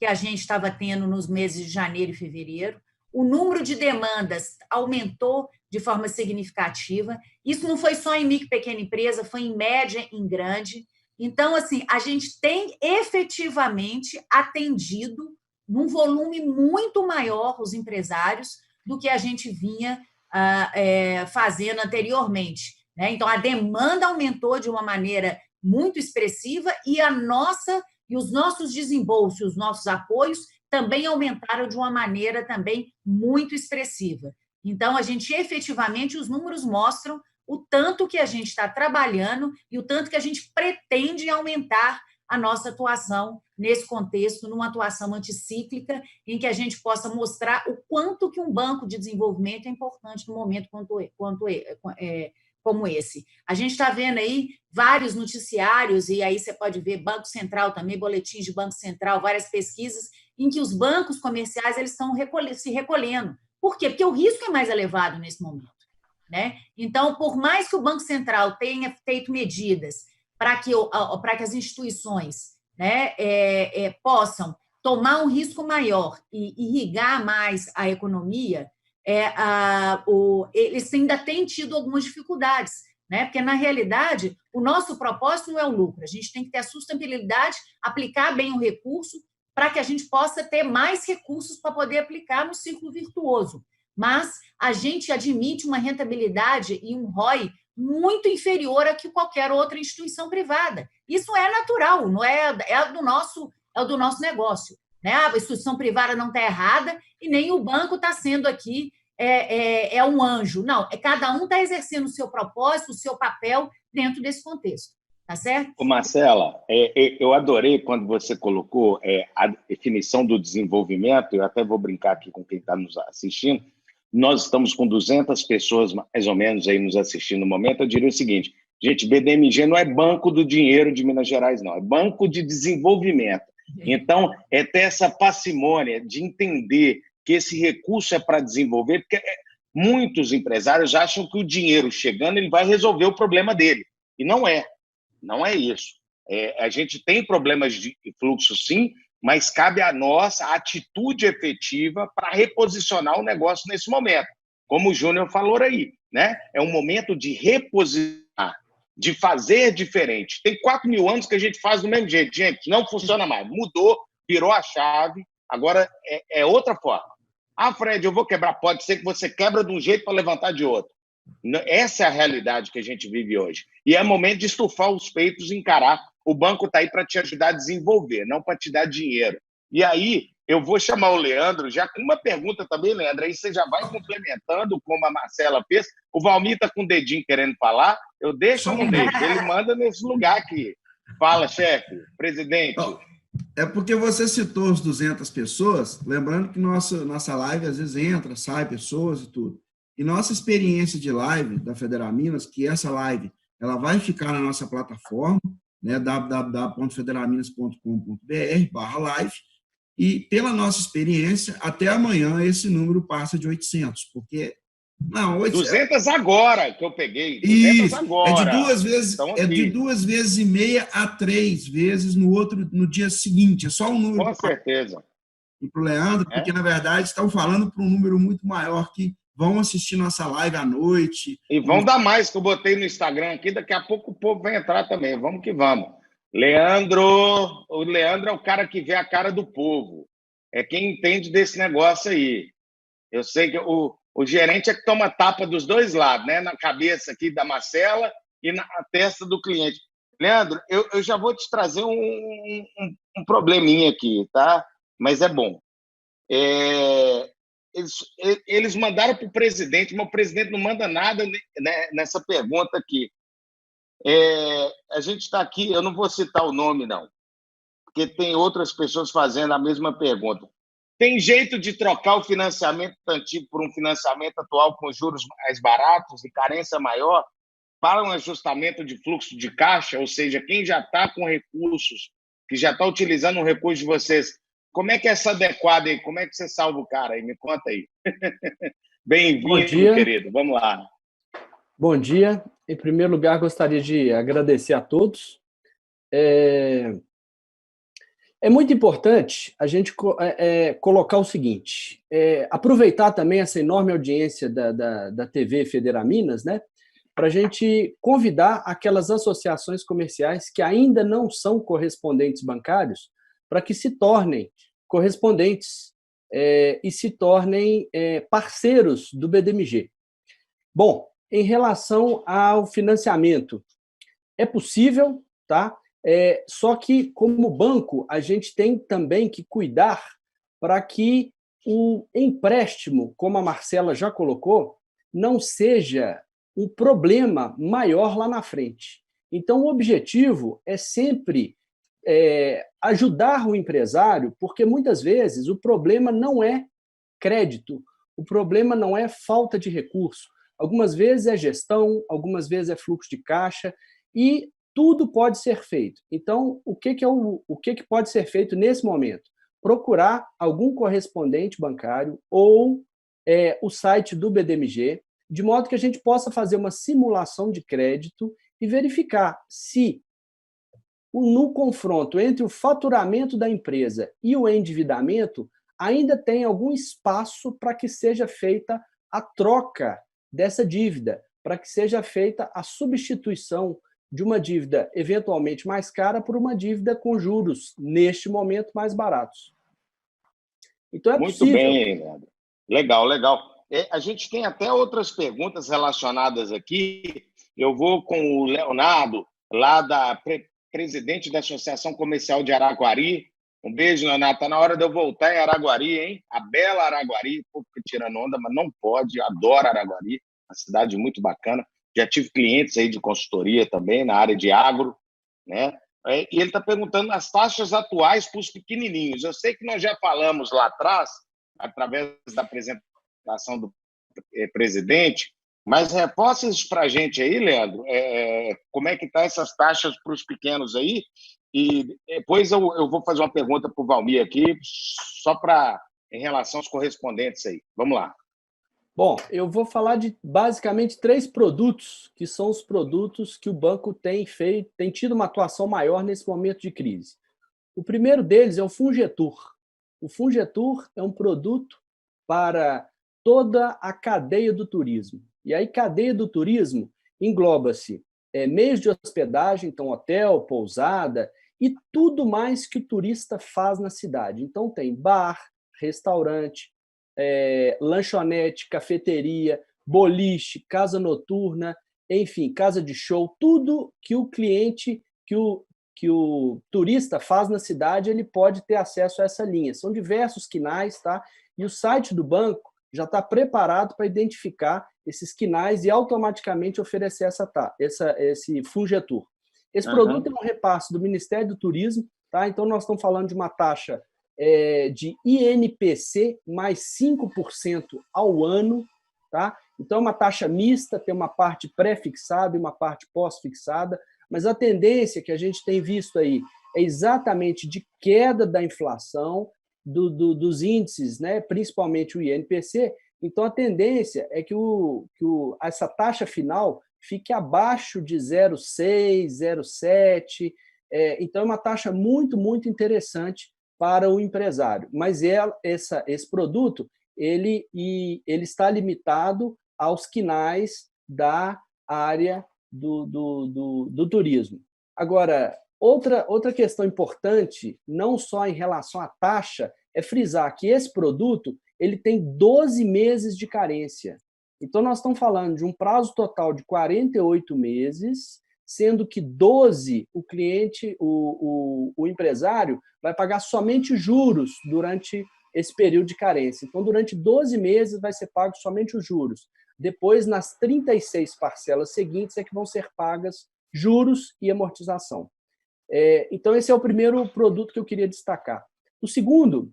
que a gente estava tendo nos meses de janeiro e fevereiro. O número de demandas aumentou de forma significativa. Isso não foi só em micro e pequena empresa, foi em média e em grande. Então, assim, a gente tem efetivamente atendido num volume muito maior os empresários do que a gente vinha fazendo anteriormente, né? Então, a demanda aumentou de uma maneira muito expressiva e os nossos desembolsos, os nossos apoios também aumentaram de uma maneira também muito expressiva. Então, a gente efetivamente, os números mostram o tanto que a gente está trabalhando e o tanto que a gente pretende aumentar a nossa atuação nesse contexto, numa atuação anticíclica, em que a gente possa mostrar o quanto que um banco de desenvolvimento é importante no momento como esse. A gente está vendo aí vários noticiários, e aí você pode ver Banco Central também, boletins de Banco Central, várias pesquisas, em que os bancos comerciais eles estão se recolhendo. Por quê? Porque o risco é mais elevado nesse momento, né? Então, por mais que o Banco Central tenha feito medidas para que as instituições, né, possam tomar um risco maior e irrigar mais a economia, eles ainda têm tido algumas dificuldades, né? Porque, na realidade, o nosso propósito não é o lucro, a gente tem que ter a sustentabilidade, aplicar bem o recurso, para que a gente possa ter mais recursos para poder aplicar no ciclo virtuoso. Mas a gente admite uma rentabilidade e um ROI muito inferior a que qualquer outra instituição privada. Isso é natural, não é do nosso negócio, né? A instituição privada não está errada e nem o banco está sendo aqui um anjo. Não, cada um está exercendo o seu propósito, o seu papel dentro desse contexto. Tá certo? Ô Marcela, eu adorei quando você colocou a definição do desenvolvimento. Eu até vou brincar aqui com quem está nos assistindo. Nós estamos com 200 pessoas, mais ou menos, aí nos assistindo no momento. Eu diria o seguinte, gente, BDMG não é banco do dinheiro de Minas Gerais, não. É banco de desenvolvimento. Então, é ter essa parcimônia de entender que esse recurso é para desenvolver, porque muitos empresários acham que o dinheiro chegando ele vai resolver o problema dele. E não é. Não é isso. A gente tem problemas de fluxo, sim, mas cabe a nós a atitude efetiva para reposicionar o negócio nesse momento. Como o Júnior falou aí, né? É um momento de reposicionar, de fazer diferente. Tem 4.000 anos que a gente faz do mesmo jeito. Gente, não funciona mais. Mudou, virou a chave, agora é outra forma. Ah, Fred, eu vou quebrar. Pode ser que você quebra de um jeito para levantar de outro. Essa é a realidade que a gente vive hoje. E é momento de estufar os peitos e encarar. O banco está aí para te ajudar a desenvolver, não para te dar dinheiro. E aí, eu vou chamar o Leandro, já com uma pergunta também, Leandro, aí você já vai complementando, como a Marcela fez. O Valmir está com o dedinho querendo falar, eu deixo ou não deixo? Ele manda nesse lugar aqui. Fala, chefe, presidente. É porque você citou os 200 pessoas, lembrando que nossa live às vezes entra, sai pessoas e tudo. E nossa experiência de live da Federaminas, que essa live ela vai ficar na nossa plataforma, né, www.federaminas.com.br/live, e pela nossa experiência, até amanhã esse número passa de 800, porque... Não, 200 agora que eu peguei, 200 isso, agora. É de 2 vezes e meia a 3 vezes no dia seguinte, é só um número. Com certeza. E para o Leandro, porque na verdade estão falando para um número muito maior que vão assistir nossa live à noite. E vão dar mais, que eu botei no Instagram aqui, daqui a pouco o povo vai entrar também. Vamos que vamos. O Leandro é o cara que vê a cara do povo. É quem entende desse negócio aí. Eu sei que o gerente é que toma tapa dos dois lados, né? Na cabeça aqui da Marcela e na testa do cliente. Leandro, eu já vou te trazer um probleminha aqui, tá? Mas é bom. Eles mandaram para o presidente, mas o presidente não manda nada, né, nessa pergunta aqui. A gente está aqui, eu não vou citar o nome, não, porque tem outras pessoas fazendo a mesma pergunta. Tem jeito de trocar o financiamento antigo por um financiamento atual com juros mais baratos e carência maior para um ajustamento de fluxo de caixa? Ou seja, quem já está com recursos, que já está utilizando o recurso de vocês, como é que é essa adequada aí? Como é que você salva o cara aí? Me conta aí. Bem-vindo, querido. Vamos lá. Bom dia. Em primeiro lugar, gostaria de agradecer a todos. É muito importante a gente colocar o seguinte, aproveitar também essa enorme audiência da TV Federaminas, né, para a gente convidar aquelas associações comerciais que ainda não são correspondentes bancários para que se tornem correspondentes e se tornem parceiros do BDMG. Bom, em relação ao financiamento, é possível, tá? Só que, como banco, a gente tem também que cuidar para que o empréstimo, como a Marcela já colocou, não seja um problema maior lá na frente. Então, o objetivo é sempre ajudar o empresário, porque muitas vezes o problema não é crédito, o problema não é falta de recurso, Algumas vezes é gestão, algumas vezes é fluxo de caixa, e tudo pode ser feito. Então, o que pode ser feito nesse momento? Procurar algum correspondente bancário ou o site do BDMG, de modo que a gente possa fazer uma simulação de crédito e verificar se, no confronto entre o faturamento da empresa e o endividamento, ainda tem algum espaço para que seja feita a troca dessa dívida, para que seja feita a substituição de uma dívida eventualmente mais cara por uma dívida com juros, neste momento, mais baratos. Então, é Muito possível. bem, Leandro. Legal, legal. A gente tem até outras perguntas relacionadas aqui. Eu vou com o Leonardo, lá presidente da Associação Comercial de Araguari. Um beijo, Leonardo. Está na hora de eu voltar em Araguari, hein? A bela Araguari. O povo fica tirando onda, mas não pode. Eu adoro Araguari, uma cidade muito bacana. Já tive clientes aí de consultoria também, na área de agro, né? E ele está perguntando as taxas atuais para os pequenininhos. Eu sei que nós já falamos lá atrás, através da apresentação do presidente, mas reforça isso para a gente aí, Leandro, como é que estão essas taxas para os pequenos aí? E depois eu vou fazer uma pergunta para o Valmir aqui, só em relação aos correspondentes aí. Vamos lá. Bom, eu vou falar de basicamente 3 produtos, que são os produtos que o banco tem tido uma atuação maior nesse momento de crise. O primeiro deles é o Fungetur. O Fungetur é um produto para toda a cadeia do turismo. E aí, cadeia do turismo engloba-se meios de hospedagem, então hotel, pousada, e tudo mais que o turista faz na cidade. Então, tem bar, restaurante, lanchonete, cafeteria, boliche, casa noturna, enfim, casa de show, tudo que o cliente, que o turista faz na cidade, ele pode ter acesso a essa linha. São diversos quinais, tá? E o site do banco já está preparado para identificar esses quinais e automaticamente oferecer esse Fungetur. Esse produto é um repasse do Ministério do Turismo, tá? Então nós estamos falando de uma taxa de INPC mais 5% ao ano, tá? Então é uma taxa mista, tem uma parte pré-fixada e uma parte pós-fixada, mas a tendência que a gente tem visto aí é exatamente de queda da inflação, dos índices, né? Principalmente o INPC. Então a tendência é que essa taxa final fique abaixo de 0,6, 0,7. Então é uma taxa muito, muito interessante para o empresário. Mas esse produto ele está limitado aos quinais da área do turismo. Agora, outra questão importante, não só em relação à taxa, é frisar que esse produto ele tem 12 meses de carência. Então, nós estamos falando de um prazo total de 48 meses, sendo que 12 o cliente, o empresário, vai pagar somente juros durante esse período de carência. Então, durante 12 meses vai ser pago somente os juros. Depois, nas 36 parcelas seguintes, é que vão ser pagas juros e amortização. Então, esse é o primeiro produto que eu queria destacar. O segundo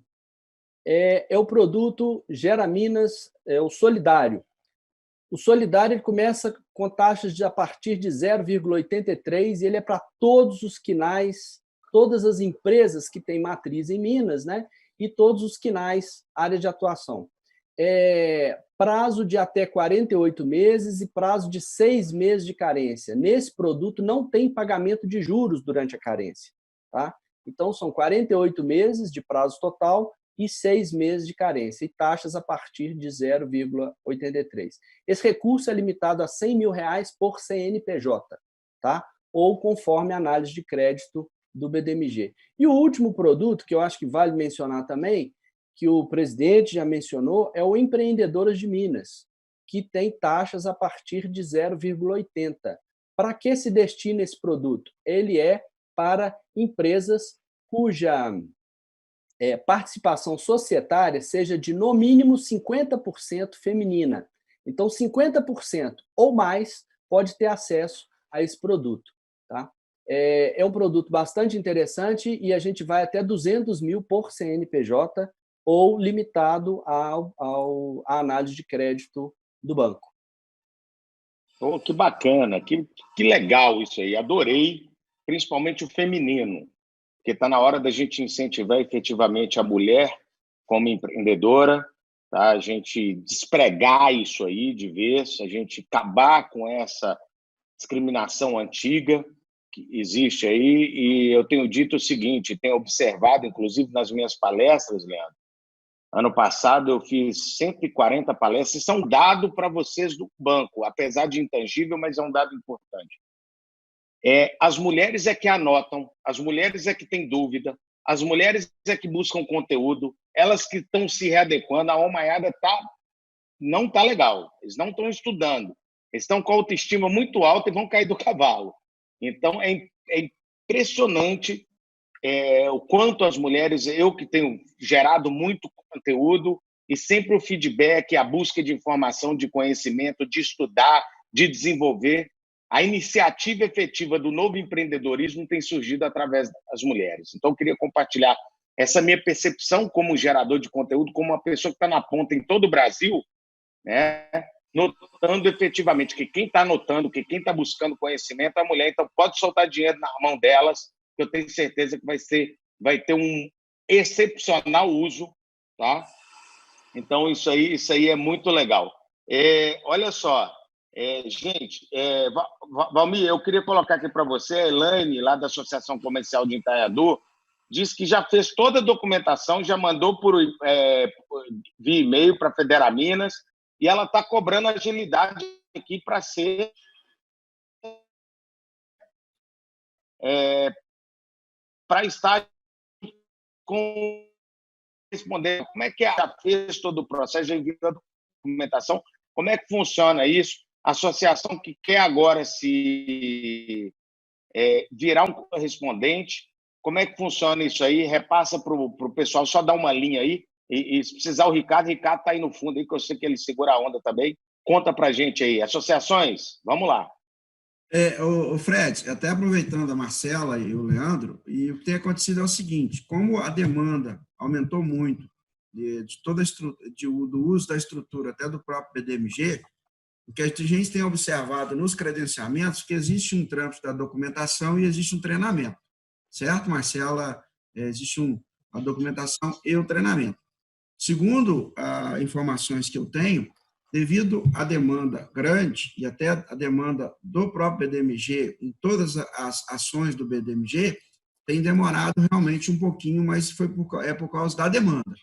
é o produto Gera Minas, o Solidário. O Solidário ele começa com taxas a partir de 0,83 e ele é para todos os quinais, todas as empresas que têm matriz em Minas, né? E todos os quinais, área de atuação. Prazo de até 48 meses e prazo de 6 meses de carência. Nesse produto não tem pagamento de juros durante a carência. Tá? Então, são 48 meses de prazo total e 6 meses de carência, e taxas a partir de 0,83. Esse recurso é limitado a R$100 mil por CNPJ, tá? Ou conforme a análise de crédito do BDMG. E o último produto, que eu acho que vale mencionar também, que o presidente já mencionou, é o Empreendedoras de Minas, que tem taxas a partir de 0,80. Para que se destina esse produto? Ele é para empresas cuja participação societária seja de, no mínimo, 50% feminina. Então, 50% ou mais pode ter acesso a esse produto. Tá? É um produto bastante interessante e a gente vai até 200 mil por CNPJ ou limitado à análise de crédito do banco. Oh, que bacana, que legal isso aí. Adorei, principalmente o feminino, porque está na hora da gente incentivar efetivamente a mulher como empreendedora, tá? A gente despregar isso aí de vez, a gente acabar com essa discriminação antiga que existe aí. E eu tenho dito o seguinte, tenho observado, inclusive nas minhas palestras, Leandro. Ano passado eu fiz 140 palestras, isso é um dado para vocês do banco, apesar de intangível, mas é um dado importante. As mulheres é que anotam, as mulheres é que têm dúvida, as mulheres é que buscam conteúdo, elas que estão se readequando, a Almaiada não está legal, eles não estão estudando, eles estão com a autoestima muito alta e vão cair do cavalo. Então, é impressionante o quanto as mulheres, eu que tenho gerado muito conteúdo e sempre o feedback, a busca de informação, de conhecimento, de estudar, de desenvolver, a iniciativa efetiva do novo empreendedorismo tem surgido através das mulheres. Então, eu queria compartilhar essa minha percepção como gerador de conteúdo, como uma pessoa que está na ponta em todo o Brasil, né? Notando efetivamente que quem está anotando, que quem está buscando conhecimento é a mulher. Então, pode soltar dinheiro na mão delas, que eu tenho certeza que vai ter um excepcional uso, tá? Então, isso aí é muito legal. Olha só, gente, Valmir, eu queria colocar aqui para você, a Elaine, lá da Associação Comercial de Itaiadu, disse que já fez toda a documentação, já mandou via e-mail para a Federaminas, e ela está cobrando agilidade aqui para ser para estar com responder. Como é que já fez todo o processo, já enviou a documentação? Como é que funciona isso? A associação que quer agora se virar um correspondente, como é que funciona isso aí? Repassa para o pessoal, só dá uma linha aí. E se precisar o Ricardo está aí no fundo, aí, que eu sei que ele segura a onda também. Conta para a gente aí. Associações, vamos lá. O Fred, até aproveitando a Marcela e o Leandro, e o que tem acontecido é o seguinte, como a demanda aumentou muito do uso da estrutura até do próprio BDMG, o que a gente tem observado nos credenciamentos é que existe um trâmite da documentação e existe um treinamento, certo, Marcela? Existe a documentação e o treinamento. Segundo as informações que eu tenho, devido à demanda grande e até a demanda do próprio BDMG, em todas as ações do BDMG, tem demorado realmente um pouquinho, mas por causa da demanda.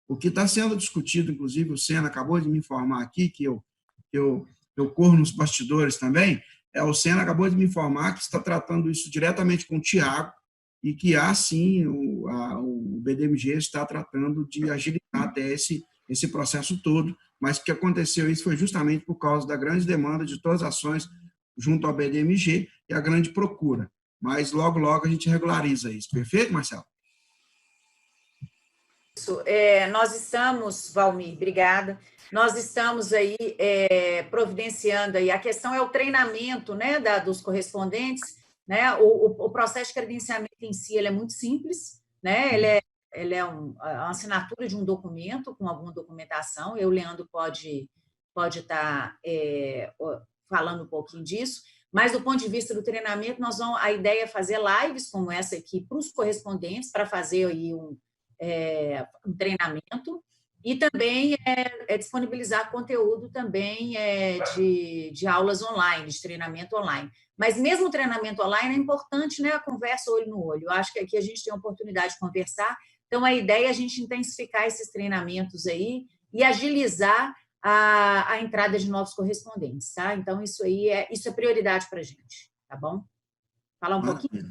O que está sendo discutido, inclusive, o Sena acabou de me informar aqui, que eu corro nos bastidores também, o Sena acabou de me informar que está tratando isso diretamente com o Tiago, e que sim, o BDMG está tratando de agilizar até esse processo todo, mas o que aconteceu isso foi justamente por causa da grande demanda de todas as ações junto ao BDMG e a grande procura. Mas logo, logo a gente regulariza isso. Perfeito, Marcelo? Isso. Nós estamos, Valmir, obrigada, nós estamos aí providenciando aí, a questão é o treinamento, né, dos correspondentes, né, o processo de credenciamento em si, ele é muito simples, né, ele é a assinatura de um documento com alguma documentação, o Leandro pode estar falando um pouquinho disso, mas do ponto de vista do treinamento, a ideia é fazer lives como essa aqui para os correspondentes, para fazer aí um treinamento, e também disponibilizar conteúdo também de aulas online, de treinamento online. Mas mesmo o treinamento online é importante, né, a conversa olho no olho. Eu acho que aqui a gente tem a oportunidade de conversar, então a ideia é a gente intensificar esses treinamentos aí e agilizar a entrada de novos correspondentes, tá? Então isso é prioridade para a gente, tá bom? Falar um pouquinho?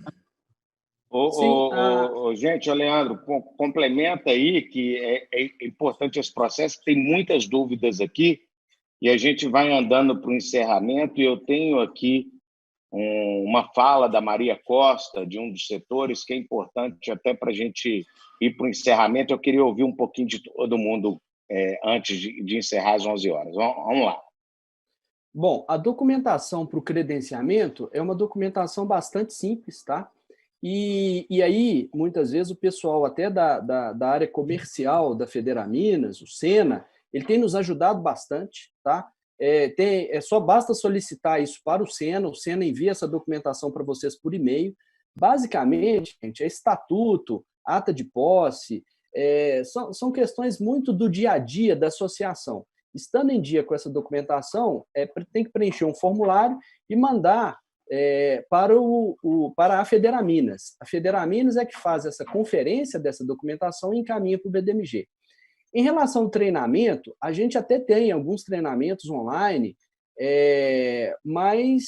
Gente, Leandro, complementa aí que é importante esse processo, tem muitas dúvidas aqui, e a gente vai andando para o encerramento, e eu tenho aqui uma fala da Maria Costa, de um dos setores, que é importante até para a gente ir para o encerramento. Eu queria ouvir um pouquinho de todo mundo antes de encerrar às 11 horas. Vamos lá. Bom, a documentação para o credenciamento é uma documentação bastante simples, tá? E aí, muitas vezes, o pessoal até da área comercial da Federaminas, o Sena, ele tem nos ajudado bastante, tá? Só basta solicitar isso para o Sena envia essa documentação para vocês por e-mail. Basicamente, gente, é estatuto, ata de posse, são questões muito do dia a dia da associação. Estando em dia com essa documentação, tem que preencher um formulário e mandar para a Federaminas. A Federaminas é que faz essa conferência dessa documentação e encaminha para o BDMG. Em relação ao treinamento, a gente até tem alguns treinamentos online, mas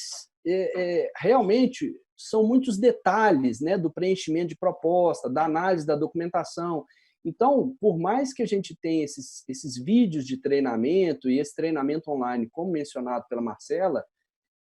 realmente são muitos detalhes, né, do preenchimento de proposta, da análise da documentação. Então, por mais que a gente tenha esses vídeos de treinamento e esse treinamento online, como mencionado pela Marcela,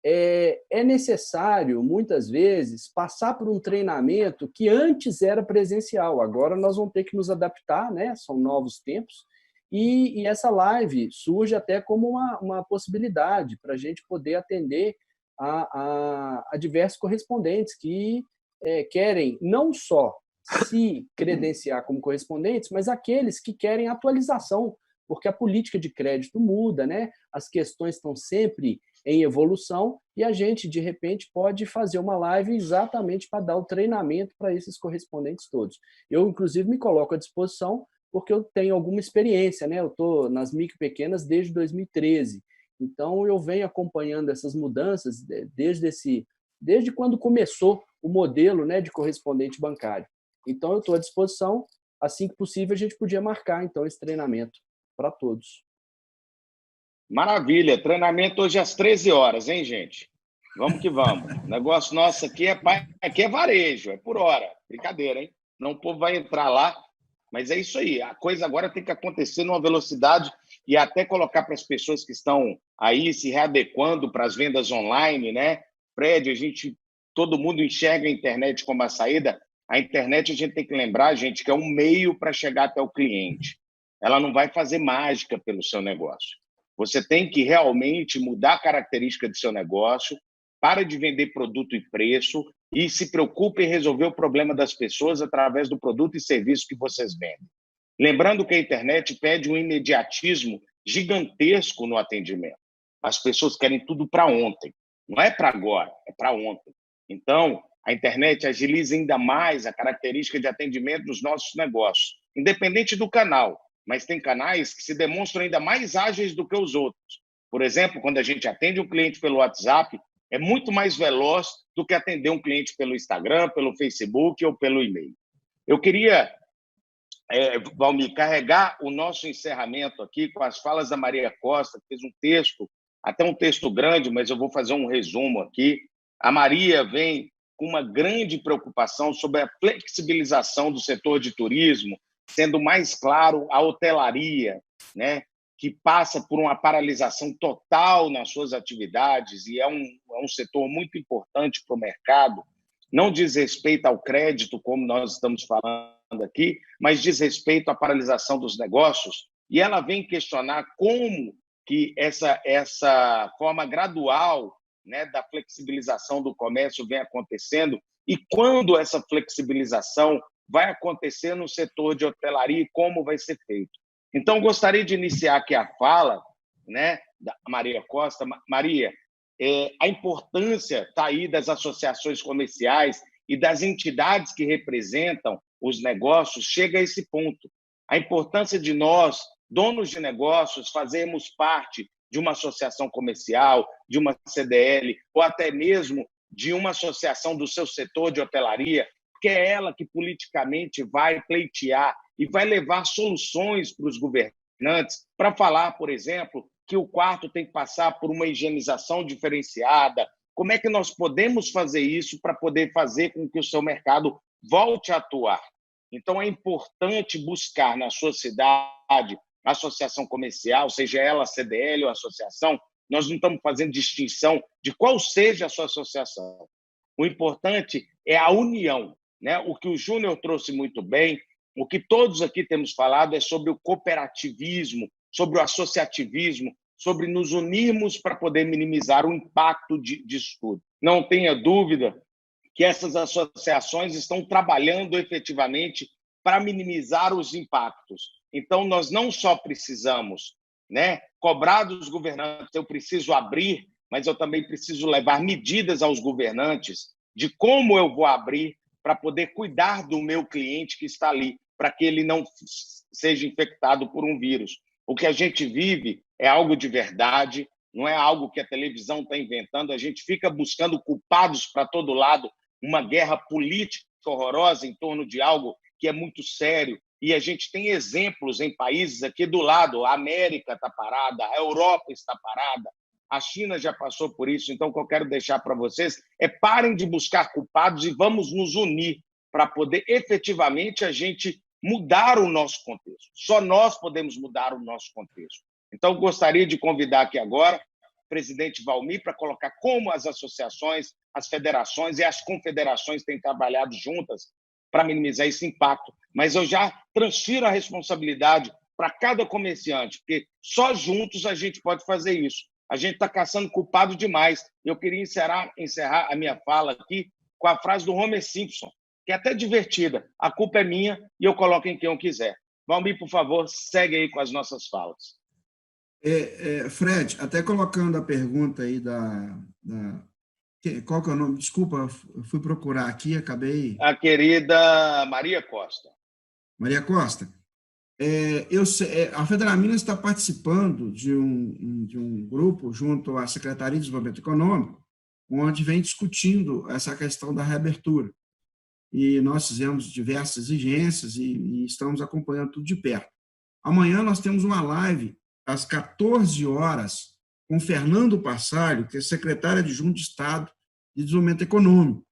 é necessário, muitas vezes, passar por um treinamento que antes era presencial. Agora nós vamos ter que nos adaptar, né? São novos tempos, e essa live surge até como uma possibilidade para a gente poder atender a diversos correspondentes que querem não só se credenciar como correspondentes, mas aqueles que querem atualização, porque a política de crédito muda, né? As questões estão sempre em evolução e a gente, de repente, pode fazer uma live exatamente para dar o treinamento para esses correspondentes todos. Eu, inclusive, me coloco à disposição porque eu tenho alguma experiência, né? Eu estou nas micro e pequenas desde 2013, então eu venho acompanhando essas mudanças desde quando começou o modelo, né, de correspondente bancário. Então, eu estou à disposição. Assim que possível, a gente podia marcar, então, esse treinamento para todos. Maravilha. Treinamento hoje às 13 horas, hein, gente? Vamos que vamos. O negócio nosso aqui é varejo, é por hora. Brincadeira, hein? Não, o povo vai entrar lá, mas é isso aí. A coisa agora tem que acontecer numa velocidade e até colocar para as pessoas que estão aí se readequando para as vendas online, né? Fred, todo mundo enxerga a internet como a saída. A internet, a gente tem que lembrar, gente, que é um meio para chegar até o cliente. Ela não vai fazer mágica pelo seu negócio. Você tem que realmente mudar a característica do seu negócio, para de vender produto e preço e se preocupe em resolver o problema das pessoas através do produto e serviço que vocês vendem. Lembrando que a internet pede um imediatismo gigantesco no atendimento. As pessoas querem tudo para ontem. Não é para agora, é para ontem. Então, a internet agiliza ainda mais a característica de atendimento dos nossos negócios, independente do canal, mas tem canais que se demonstram ainda mais ágeis do que os outros. Por exemplo, quando a gente atende um cliente pelo WhatsApp, é muito mais veloz do que atender um cliente pelo Instagram, pelo Facebook ou pelo e-mail. Eu queria, Valmir, carregar o nosso encerramento aqui com as falas da Maria Costa, que fez um texto, até um texto grande, mas eu vou fazer um resumo aqui. A Maria vem com uma grande preocupação sobre a flexibilização do setor de turismo, sendo mais claro a hotelaria, né, que passa por uma paralisação total nas suas atividades e é um setor muito importante para o mercado. Não diz respeito ao crédito, como nós estamos falando aqui, mas diz respeito à paralisação dos negócios. E ela vem questionar como que essa forma gradual, né, da flexibilização do comércio vem acontecendo e quando essa flexibilização vai acontecer no setor de hotelaria e como vai ser feito. Então, gostaria de iniciar aqui a fala, né, da Maria Costa. Maria, a importância está aí das associações comerciais e das entidades que representam os negócios chega a esse ponto. A importância de nós, donos de negócios, fazermos parte de uma associação comercial, de uma CDL, ou até mesmo de uma associação do seu setor de hotelaria, que é ela que politicamente vai pleitear e vai levar soluções para os governantes para falar, por exemplo, que o quarto tem que passar por uma higienização diferenciada. Como é que nós podemos fazer isso para poder fazer com que o seu mercado volte a atuar? Então, é importante buscar na sua cidade associação comercial, seja ela CDL ou associação. Nós não estamos fazendo distinção de qual seja a sua associação. O importante é a união, né? O que o Júnior trouxe muito bem, o que todos aqui temos falado é sobre o cooperativismo, sobre o associativismo, sobre nos unirmos para poder minimizar o impacto disso tudo. Não tenha dúvida que essas associações estão trabalhando efetivamente para minimizar os impactos. Então, nós não só precisamos, né? Cobrar dos governantes, eu preciso abrir, mas eu também preciso levar medidas aos governantes de como eu vou abrir para poder cuidar do meu cliente que está ali, para que ele não seja infectado por um vírus. O que a gente vive é algo de verdade, não é algo que a televisão está inventando, a gente fica buscando culpados para todo lado, uma guerra política horrorosa em torno de algo que é muito sério, e a gente tem exemplos em países aqui do lado, a América está parada, a Europa está parada, a China já passou por isso. Então, o que eu quero deixar para vocês é parem de buscar culpados e vamos nos unir para poder efetivamente a gente mudar o nosso contexto. Só nós podemos mudar o nosso contexto. Então, gostaria de convidar aqui agora o presidente Valmir para colocar como as associações, as federações e as confederações têm trabalhado juntas para minimizar esse impacto. Mas eu já transfiro a responsabilidade para cada comerciante, porque só juntos a gente pode fazer isso. A gente está caçando culpado demais. Eu queria encerrar a minha fala aqui com a frase do Homer Simpson, que é até divertida. A culpa é minha e eu coloco em quem eu quiser. Valmir, por favor, segue aí com as nossas falas. Fred, até colocando a pergunta aí qual que é o nome? Desculpa, eu fui procurar aqui, acabei... A querida Maria Costa. Maria Costa. A Federaminas está participando de um grupo junto à Secretaria de Desenvolvimento Econômico, onde vem discutindo essa questão da reabertura. E nós fizemos diversas exigências e estamos acompanhando tudo de perto. Amanhã nós temos uma live às 14 horas com Fernando Passalho, que é secretário adjunto de Estado de Desenvolvimento Econômico.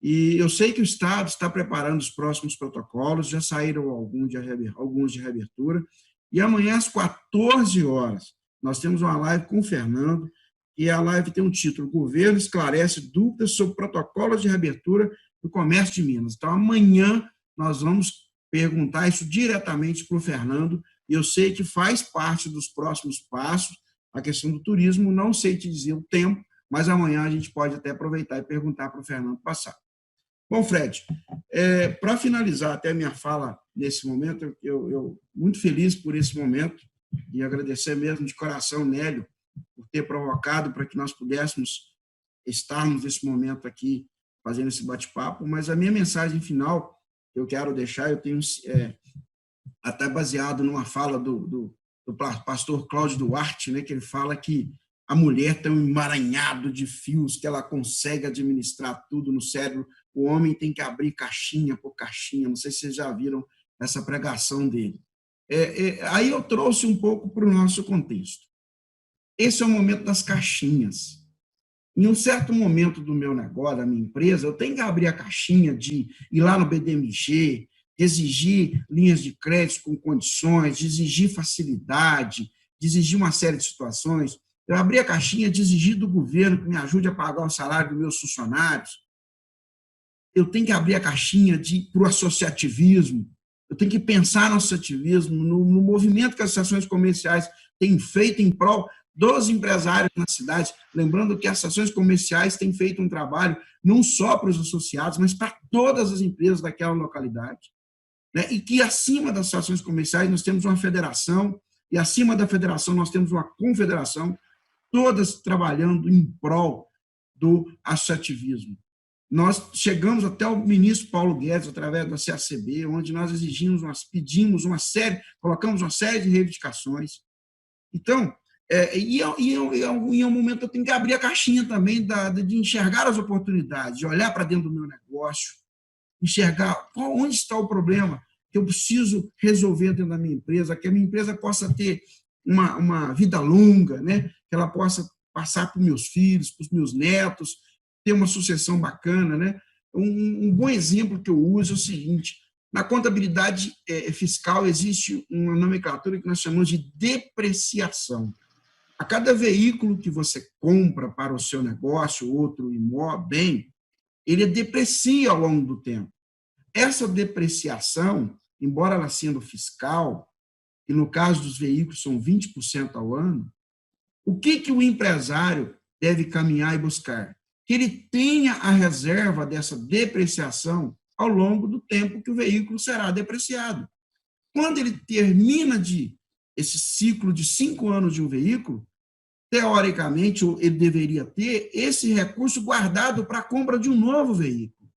E eu sei que o Estado está preparando os próximos protocolos, já saíram alguns de reabertura, e amanhã, às 14 horas, nós temos uma live com o Fernando, e a live tem um título: Governo esclarece dúvidas sobre protocolos de reabertura do comércio de Minas. Então, amanhã, nós vamos perguntar isso diretamente para o Fernando, e eu sei que faz parte dos próximos passos a questão do turismo, não sei te dizer o tempo, mas amanhã a gente pode até aproveitar e perguntar para o Fernando passar. Bom, Fred, para finalizar até a minha fala nesse momento, eu muito feliz por esse momento e agradecer mesmo de coração, Nélio, por ter provocado para que nós pudéssemos estarmos nesse momento aqui fazendo esse bate-papo, mas a minha mensagem final que eu quero deixar, eu tenho até baseado numa fala do pastor Cláudio Duarte, né, que ele fala que a mulher tem um emaranhado de fios que ela consegue administrar tudo no cérebro. O homem tem que abrir caixinha por caixinha. Não sei se vocês já viram essa pregação dele. Aí eu trouxe um pouco para o nosso contexto. Esse é o momento das caixinhas. Em um certo momento do meu negócio, da minha empresa, eu tenho que abrir a caixinha de ir lá no BDMG, de exigir linhas de crédito com condições, de exigir facilidade, de exigir uma série de situações. Eu abri a caixinha de exigir do governo que me ajude a pagar o salário dos meus funcionários. Eu tenho que abrir a caixinha para o associativismo. Eu tenho que pensar no associativismo, no movimento que as associações comerciais têm feito em prol dos empresários na cidade. Lembrando que as associações comerciais têm feito um trabalho não só para os associados, mas para todas as empresas daquela localidade. Né? E que acima das associações comerciais nós temos uma federação, e acima da federação nós temos uma confederação, todas trabalhando em prol do associativismo. Nós chegamos até o ministro Paulo Guedes, através da CACB, onde nós pedimos uma série, colocamos uma série de reivindicações. Então, em um momento eu tenho que abrir a caixinha também de enxergar as oportunidades, de olhar para dentro do meu negócio, enxergar onde está o problema que eu preciso resolver dentro da minha empresa, que a minha empresa possa ter uma vida longa, né? Que ela possa passar para os meus filhos, para os meus netos, ter uma sucessão bacana, né? Um bom exemplo que eu uso é o seguinte: na contabilidade fiscal existe uma nomenclatura que nós chamamos de depreciação. A cada veículo que você compra para o seu negócio, outro imóvel, bem, ele deprecia ao longo do tempo. Essa depreciação, embora ela sendo fiscal, e no caso dos veículos são 20% ao ano, o que o empresário deve caminhar e buscar? Que ele tenha a reserva dessa depreciação ao longo do tempo que o veículo será depreciado. Quando ele termina de esse ciclo de 5 anos de um veículo, teoricamente, ele deveria ter esse recurso guardado para a compra de um novo veículo.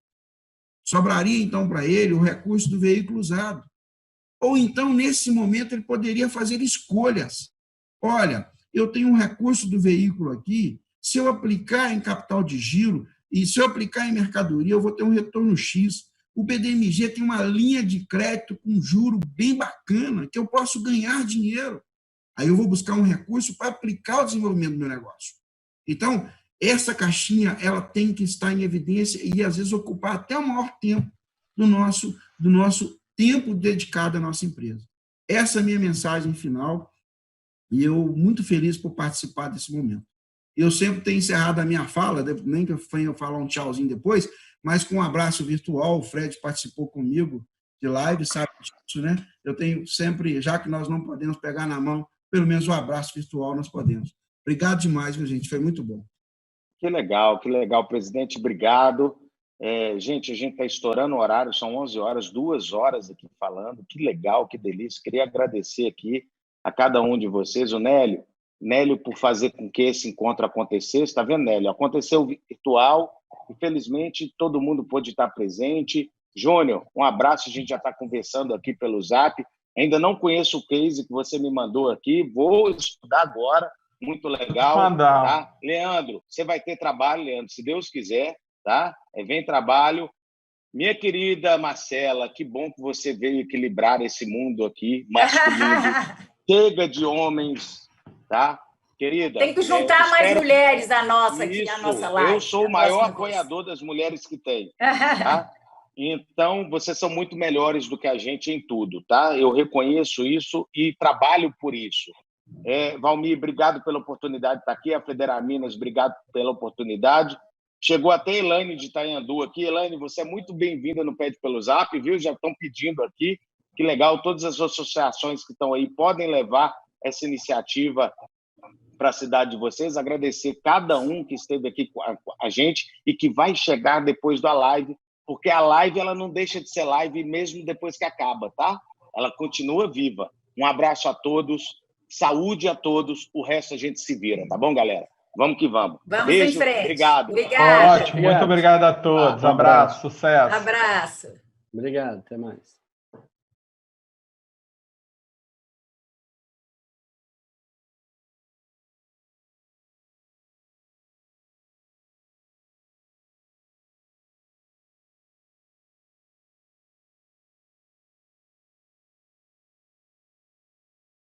Sobraria, então, para ele o recurso do veículo usado. Ou então, nesse momento, ele poderia fazer escolhas. Olha, eu tenho um recurso do veículo aqui, se eu aplicar em capital de giro e se eu aplicar em mercadoria, eu vou ter um retorno X. O BDMG tem uma linha de crédito com juro bem bacana, que eu posso ganhar dinheiro. Aí eu vou buscar um recurso para aplicar o desenvolvimento do meu negócio. Então, essa caixinha ela tem que estar em evidência e, às vezes, ocupar até o maior tempo do nosso tempo dedicado à nossa empresa. Essa é a minha mensagem final e eu muito feliz por participar desse momento. Eu sempre tenho encerrado a minha fala, nem que eu venha falar um tchauzinho depois, mas com um abraço virtual. O Fred participou comigo de live, sabe disso, né? Eu tenho sempre, já que nós não podemos pegar na mão, pelo menos um abraço virtual nós podemos. Obrigado demais, gente, foi muito bom. Que legal, presidente, obrigado. Gente, a gente está estourando o horário, são 11 horas, 2 horas aqui falando, que legal, que delícia. Queria agradecer aqui a cada um de vocês, o Nélio por fazer com que esse encontro acontecesse. Está vendo, Nélio? Aconteceu virtual, infelizmente todo mundo pôde estar presente. Júnior, um abraço, a gente já está conversando aqui pelo Zap. Ainda não conheço o case que você me mandou aqui, vou estudar agora, muito legal. Tá? Leandro, você vai ter trabalho, Leandro, se Deus quiser, tá? Vem trabalho. Minha querida Marcela, que bom que você veio equilibrar esse mundo aqui, masculino. Chega de homens, tá? Querida. Tem que juntar mais mulheres a nossa live. Eu sou o maior apoiador das mulheres que tem, tá? Então, vocês são muito melhores do que a gente em tudo, tá? Eu reconheço isso e trabalho por isso. Valmir, obrigado pela oportunidade de estar aqui. A Federaminas, obrigado pela oportunidade. Chegou até a Elaine de Itanhandu aqui. Elaine, você é muito bem-vinda no Pede pelo Zap, viu? Já estão pedindo aqui. Que legal, todas as associações que estão aí podem levar essa iniciativa para a cidade de vocês. Agradecer cada um que esteve aqui com a gente e que vai chegar depois da live, porque a live ela não deixa de ser live mesmo depois que acaba, tá? Ela continua viva. Um abraço a todos, saúde a todos, o resto a gente se vira, tá bom, galera? Vamos que vamos. Vamos Beijo, em frente. obrigado. Ótimo, muito obrigado a todos. Abraço, sucesso. Abraço. Obrigado, até mais.